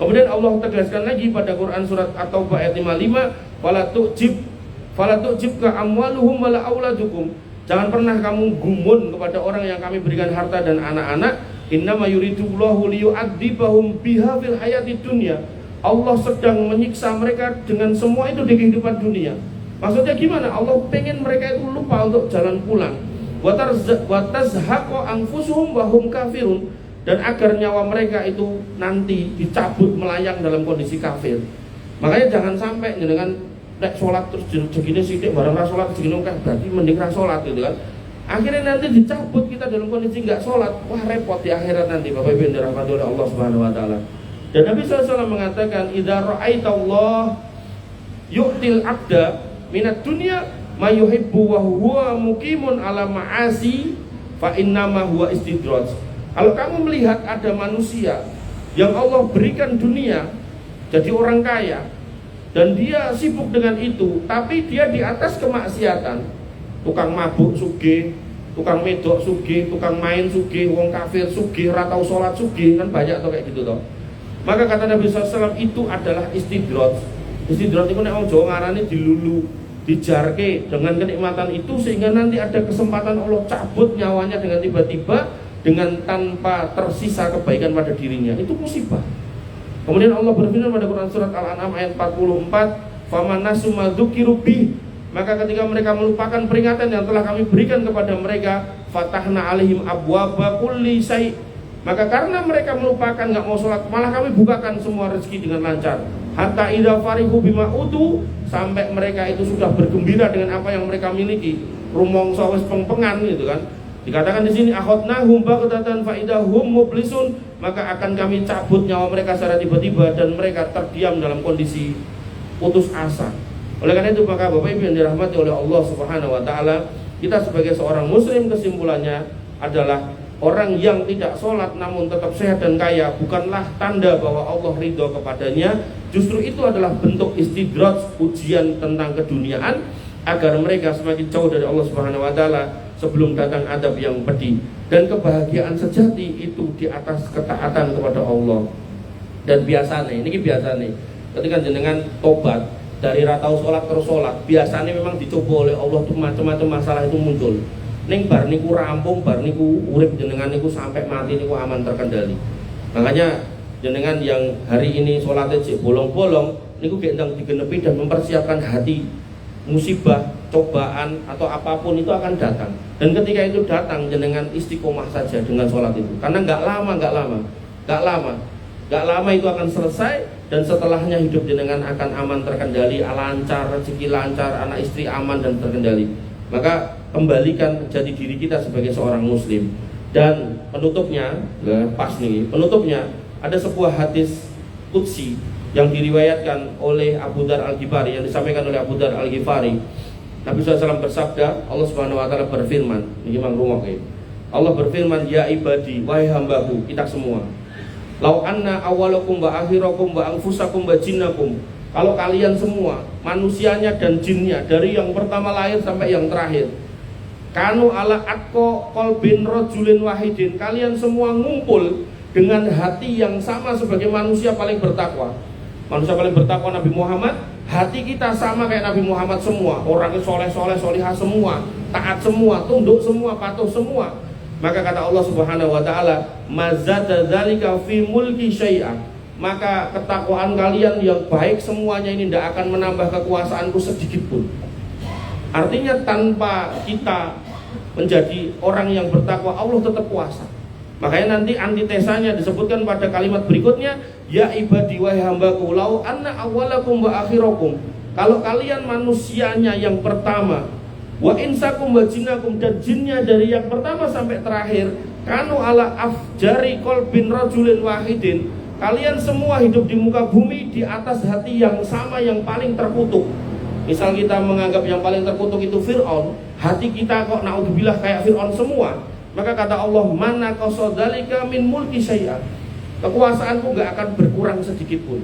Kemudian Allah tegaskan lagi pada Quran surat At-Taubah ayat 55, fala tu'jibka amwaluhum wala auladukum. Jangan pernah kamu gumun kepada orang yang kami berikan harta dan anak-anak. Innama yuridullahu liyu'adzibahum biha fil hayatid dunya. Allah sedang menyiksa mereka dengan semua itu di kehidupan dunia. Maksudnya gimana? Allah pengen mereka itu lupa untuk jalan pulang. Watazhaqo anfusuhum wa hum kafirun, dan agar nyawa mereka itu nanti dicabut melayang dalam kondisi kafir. Makanya jangan sampai dengan nek sholat terus segini sidik barang ra sholat segini kan berarti mending ra sholat gitu kan. Akhirnya nanti dicabut kita dalam kondisi nggak sholat, wah repot di akhirat nanti Bapak Ibu yang dirahmati oleh Allah Subhanahu Wa Taala. Dan Nabi SAW mengatakan, idza ra'aita Allah yu'til abda minat dunya ma yuhibbu wa huwa muqimun ala ma'asi fa innama huwa istidraj. Kalau kamu melihat ada manusia yang Allah berikan dunia jadi orang kaya dan dia sibuk dengan itu, tapi dia di atas kemaksiatan, tukang mabuk sugih, tukang medok sugih, tukang main sugih, wong kafir sugih, ra tau salat sugih, kan banyak tuh kayak gitu toh. Maka kata Nabi SAW itu adalah istidraj. Istidraj itu nek wong Jawa ngarani dilulu, dijarke dengan kenikmatan itu sehingga nanti ada kesempatan Allah cabut nyawanya dengan tiba-tiba dengan tanpa tersisa kebaikan pada dirinya. Itu musibah. Kemudian Allah berfirman pada Quran surat Al-An'am ayat 44, faman nasu ma dzukiru bih, maka ketika mereka melupakan peringatan yang telah kami berikan kepada mereka, fatahna alaihim abwaba kulli syai', maka karena mereka melupakan nggak mau sholat, malah kami bukakan semua rezeki dengan lancar. Hatta idza farihu bima utu, sampai mereka itu sudah bergembira dengan apa yang mereka miliki, rumangsa wis pengpengan gitu kan. Dikatakan di sini akhadnahum baghtatan fa idahum mublisun, maka akan kami cabut nyawa mereka secara tiba-tiba dan mereka terdiam dalam kondisi putus asa. Oleh karena itu maka Bapak Ibu yang dirahmati oleh Allah Subhanahu Wa Taala, kita sebagai seorang muslim kesimpulannya adalah orang yang tidak sholat namun tetap sehat dan kaya bukanlah tanda bahwa Allah ridho kepadanya. Justru itu adalah bentuk istidraj, ujian tentang keduniaan agar mereka semakin jauh dari Allah Subhanahu Wa Taala sebelum datang adab yang pedih. Dan kebahagiaan sejati itu di atas ketaatan kepada Allah. Dan biasanya, ini biasanya ketika jenengan tobat dari ratau sholat terus sholat, biasanya memang dicoba oleh Allah tuh macam-macam masalah itu muncul. Ning bar niku rampung, bar niku urip jenengan niku sampai mati niku aman terkendali. Makanya jenengan yang hari ini sholatnya cek bolong-bolong niku gendang digenepi dan mempersiapkan hati. Musibah, cobaan atau apapun itu akan datang. Dan ketika itu datang, jenengan istiqomah saja dengan sholat itu. Karena nggak lama itu akan selesai. Dan setelahnya hidup jenengan akan aman terkendali, lancar, rezeki lancar, anak istri aman dan terkendali. Maka kembalikan jati diri kita sebagai seorang muslim. Dan penutupnya, penutupnya ada sebuah hadis qudsi yang diriwayatkan oleh Abu Dzar Al-Ghifari, yang disampaikan oleh Abu Dzar Al-Ghifari. Nabi SAW bersabda, Allah Subhanahu Wa Taala berfirman, ini memang rumah Allah berfirman, ya ibadi, wahai hambaku, kita semua, lau anna awalakum wa akhirakum wa anfusakum wa jinnakum, kalau kalian semua, manusianya dan jinnya, dari yang pertama lahir sampai yang terakhir, kanu ala atqa qalbin rajulin wahidin, kalian semua ngumpul dengan hati yang sama sebagai manusia paling bertakwa. Manusia paling bertakwa Nabi Muhammad, hati kita sama kayak Nabi Muhammad semua, orangnya soleh-soleh, solihah semua, taat semua, tunduk semua, patuh semua. Maka kata Allah Subhanahu Wa Taala, mazada dzalika fi mulki syai'a, maka ketakwaan kalian yang baik semuanya ini tidak akan menambah kekuasaanku sedikit pun. Artinya tanpa kita menjadi orang yang bertakwa, Allah tetap kuasa. Makanya nanti antitesanya disebutkan pada kalimat berikutnya, ya ibadi wahai hambaku, lau anna awwalakum wa akhirakum, kalau kalian manusianya yang pertama, wa insakum wa jinnakum, dan jinnya dari yang pertama sampai terakhir, kanu ala afjari qalbin rajulin wahidin, kalian semua hidup di muka bumi di atas hati yang sama, yang paling terkutuk. Misal kita menganggap yang paling terkutuk itu Fir'aun, hati kita kok naudzubillah kayak Fir'aun semua, maka kata Allah, mana qasadzalika min mulki syai'an, kekuasaanku gak akan berkurang sedikit pun.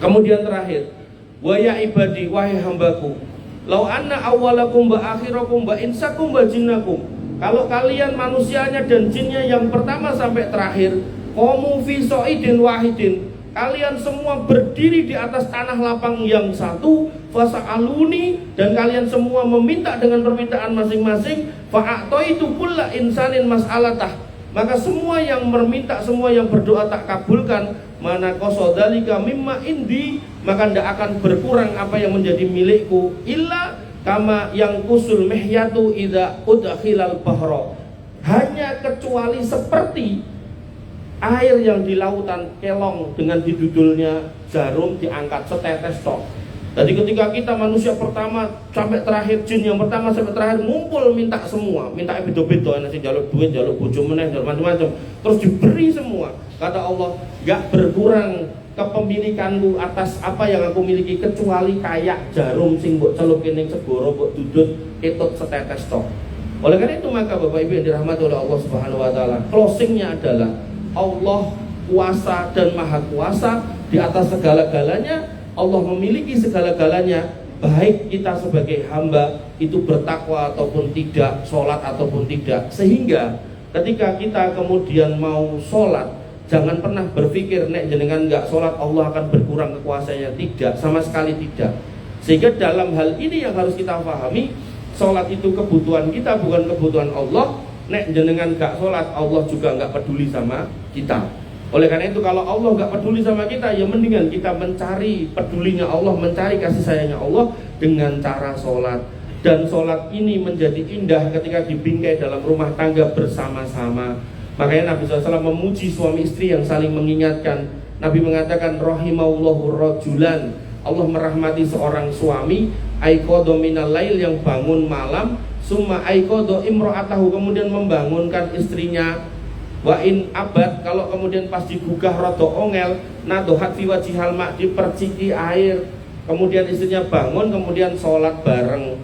Kemudian terakhir, wa ya ibadi wahai hambaku, lau anna awwalakum wa akhirakum wa insakum wa jinnakum, kalau kalian manusianya dan jinnya yang pertama sampai terakhir, qamu fi sa'idin wahidin, kalian semua berdiri di atas tanah lapang yang satu, fasa'aluni, dan kalian semua meminta dengan permintaan masing-masing, fa'ataitu kulla insanin mas'alatah, maka semua yang meminta, semua yang berdoa tak kabulkan, mana qasadzalika mimma indi, maka tidak akan berkurang apa yang menjadi milikku, illa kama yang kusul mihyatu idza udkhilal bahra, hanya kecuali seperti air yang di lautan kelong dengan didudulnya jarum diangkat setetes tok. Jadi ketika kita manusia pertama sampai terakhir, jin yang pertama sampai terakhir ngumpul minta semua, minta beda-beda, nasi jaluk duit, jaluk bojo meneh, jaluk macam-macam, terus diberi semua. Kata Allah, gak berkurang kepemilikanku atas apa yang aku miliki kecuali kayak jarum sing mbok celukin ning segoro mbok dudut ketut setetes tok. Oleh karena itu maka Bapak Ibu yang dirahmati oleh Allah Subhanahu wa taala, closingnya adalah Allah kuasa dan maha kuasa di atas segala-galanya. Allah memiliki segala-galanya, baik kita sebagai hamba itu bertakwa ataupun tidak, sholat ataupun tidak. Sehingga ketika kita kemudian mau sholat, jangan pernah berpikir nek jenengan nggak sholat Allah akan berkurang kekuasaannya. Tidak, sama sekali tidak. Sehingga dalam hal ini yang harus kita pahami, sholat itu kebutuhan kita, bukan kebutuhan Allah. Nek jenengan gak sholat, Allah juga gak peduli sama kita. Oleh karena itu kalau Allah gak peduli sama kita, ya mendingan kita mencari pedulinya Allah, mencari kasih sayangnya Allah dengan cara sholat. Dan sholat ini menjadi indah ketika dibingkai dalam rumah tangga bersama-sama. Makanya Nabi SAW memuji suami istri yang saling mengingatkan. Nabi mengatakan, rahimallahu rajulan, Allah merahmati seorang suami, aiqadha minal lail, yang bangun malam, summa aiqadha imra'atahu, kemudian membangunkan istrinya, wa in abad, kalau kemudian pas digugah rada ongel, nadohat fi wajhil ma, diperciki air, kemudian istrinya bangun, kemudian sholat bareng.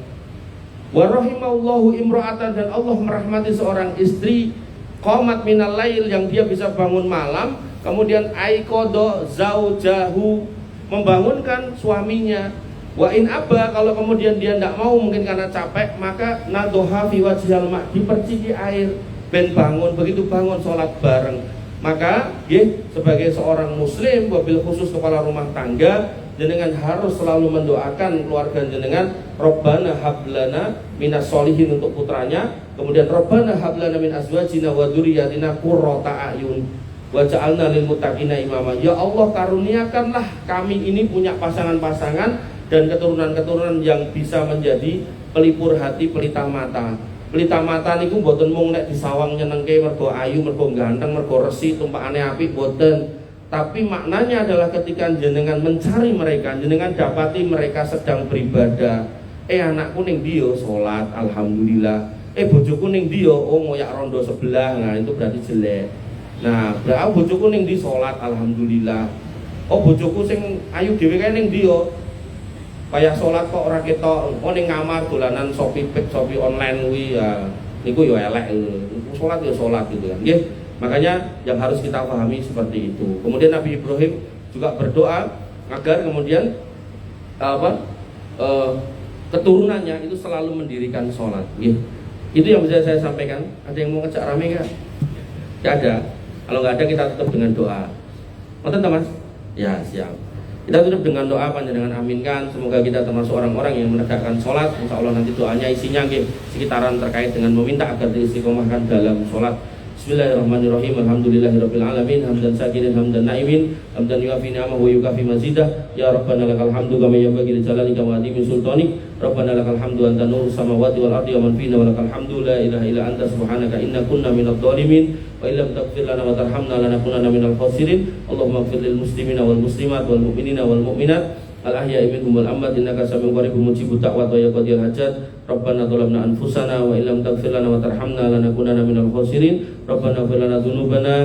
Wa rahimallahu imra'atan, dan Allah merahmati seorang istri, qamat minal lail, yang dia bisa bangun malam, kemudian aiqadha zaujahu, membangunkan suaminya. Wa in aba, kalau kemudian dia tidak mau, mungkin karena capek, maka nadoha fi wajhil ma, diperciki air ben bangun. Begitu bangun sholat bareng. Maka sebagai seorang muslim, wabil khusus kepala rumah tangga, jenengan harus selalu mendoakan keluarga jenengan, Rabbana hablana minas solihin untuk putranya, kemudian Rabbana hablana min azwajina wa dzurriyyatina qurrata a'yun waja'alna lil muttaqina imama. Ya Allah, karuniakanlah kami ini punya pasangan-pasangan dan keturunan-keturunan yang bisa menjadi pelipur hati, pelita mata. Pelita mata niku mboten mung nek disawang nyenengke mergo ayu, mergo ganteng, mergo resi, tumpakane apik, mboten. Tapi maknanya adalah ketika jenengan mencari mereka, jenengan dapati mereka sedang beribadah. Anakku ning ndi yo salat, alhamdulillah. Bojoku ning ndi yo, oh ngoyak rondo sebelah. Nah, itu berarti jelek. Nah, berarti bojoku ning ndi salat, alhamdulillah. Oh bojoku sing ayu dhewe kae ning ndi yo. Kayak sholat kok ora ketok, ning ngamar dolanan Shopee Pay, Shopee online kuwi ya niku yo elek. Sholat ya sholat gitu kan. Nggih. Makanya yang harus kita pahami seperti itu. Kemudian Nabi Ibrahim juga berdoa agar kemudian keturunannya itu selalu mendirikan sholat. Nggih. Itu yang bisa saya sampaikan. Ada yang mau ngejak rame nggak? Tidak ada. Kalau nggak ada kita tutup dengan doa. Ngoten ta Mas? Ya, siap. Kita tutup dengan doa, panjenengan aminkan. Semoga kita termasuk orang-orang yang menegakkan sholat. Insya Allah nanti doanya isinya sekitaran terkait dengan meminta agar diistiqomahkan dalam sholat. Bismillahirrahmanirrahim. Alhamdulillahirabbil alamin. Hamdan syakirin hamdan naimin. Hamdan yuafi ni'amahu wa yukafi mazidah. Ya Rabbana lakal hamdu kama yanbaghi li jalalika wa azimi sultanik. Rabbana lakal hamdu anta nurus samawati wal ardi wa man fina wa lakal hamdu la ilaha illa anta subhanaka inna kunna minadh dhalimin wa illam taghfir lana wa tarhamna lanakunanna minal khasirin. Allahumma ighfir lil muslimina wal muslimat wal mu'minina wal mu'minat al-ahya'i minhum wal amwat innaka sami'un qaribun mujibud da'wat wa ya qadiyal hajat. Rabbana zalamna anfusana wa illam taghfir lana wa tarhamna lanakunanna minal khasirin. Rabbana ighfir lana dzunubana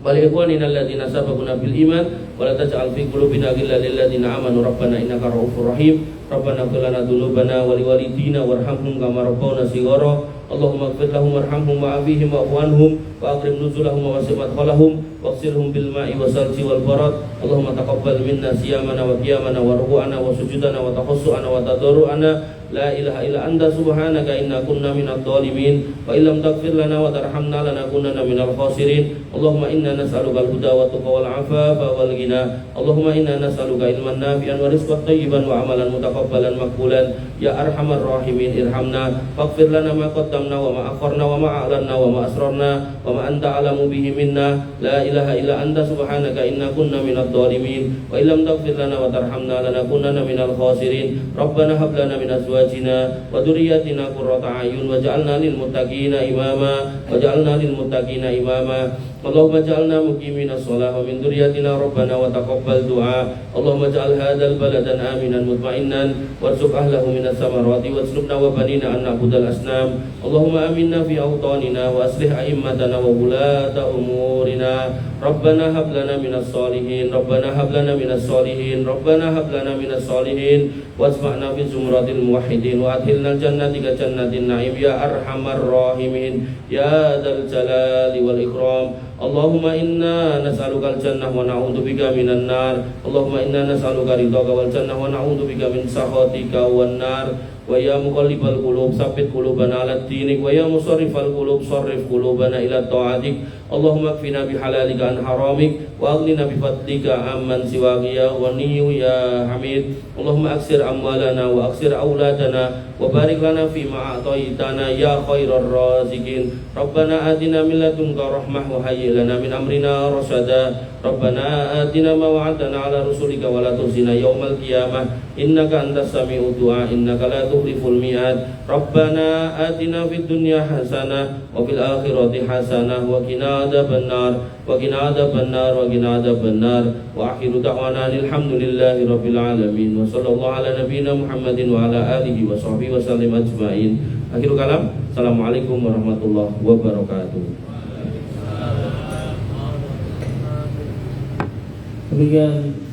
wa li ikhwanina alladziina sabaquna bil iman wa la taj'al fi qulubina ghillan lil ladziina amanu rabbana innaka ra'ufur rahim. Rabbana ighfir lana dzunubana wa li walidina warhamhum kama rabbawna shighara. Allahumma ighfir lahum warhamhum wa'afihim wa'fu anhum wa akrim nuzulahum wa wasi' madkhalahum waghsilhum bil ma'i wasalji wal barad. Allahumma taqabbal minna siyamana wa qiyamana wa ruku'ana wa sujudana wa taqassu'ana wa tadarru'ana. La ilaha illa anta subhanaka inna kunna minadh dhalimin wa illam taghfir lana wa tarhamna lanakunanna minal khasirin. Allahumma inna nas'aluka al-huda wa tuqa wal 'afafa wal ghina. Allahumma inna nas'aluka ilman nafi'an wa rizqan thayyiban wa 'amalan mutaqabbalan maqbulan. Ya arhamar rahimin irhamna faghfir lana ma qaddamna wa ma akharna wa ma a'lanna wa ma asrarna wa ma anta a'lamu bihi minna. La ilaha illa anta subhanaka inna kunna minadh dhalimin wa illam taghfir lana wa tarhamna lanakunanna minal khasirin. Rabbana hab lana min azwajina wa dhurriyyatina qurrata a'yun waj'alna lil muttaqina imama waj'alna lil muttaqina imama. Allahumma ja'alna muqiminas shalah wa min dhurriyyatina rabbana wa taqabbal du'a. Allahumma ja'al hadzal baladan aminan mutma'innan warzuq ahlahu minas samarati wajnubna wa banina an na'budal asnam. Allahumma aminna fi awtanina wa aslih a'immatana wa wulata umurina. Rabbana hab lana minas shalihin. Rabbana hab lana minas shalihin. Rabbana hab lana minas shalihin wasma'na fi zumratil muwahhidin wa adkhilnal jannati ka jannatin na'im ya arhamar rahimin ya dzal jalali wal ikram. Allahumma inna nas'aluka al-jannah wa na'udzubika minan nar. Allahumma inna nas'aluka ridhaka wal jannah wa na'udzubika min sakhatika wan nar. Wa ya muqallibal qulub tsabbit qulubana 'ala dinik wa ya musarrifal qulub sarrif qulubana ila ta'atik. Allahumma kfina bihalalika an haramik wa aghnina bifadlika amman siwaka ya ghaniyyu ya hamid. Allahumma aksir amwalana wa aksir auladana wa barik lana fi ma a'taitana ya khairar raziqin. Rabbana atina min ladunka rahmah wa hayyi lana min amrina rasyada. Rabbana atina ma wa'adtana ala rusulika wa la tukhzina yaumal qiyamah innaka antas sami'ud du'a innaka la tukhliful mi'ad. Rabbana atina fid dunya hasanah wa fil akhirati hasanah wa qina adzabannar wa qina adzabannar wa qina adzabannar. Wa akhiru da'wana alhamdulillahi rabbil alamin wa sallallahu ala nabiyyina Muhammadin wa ala alihi wa sahbihi wa sallim ajma'in. Akhirul kalam. Assalamualaikum warahmatullahi wabarakatuh. Demikian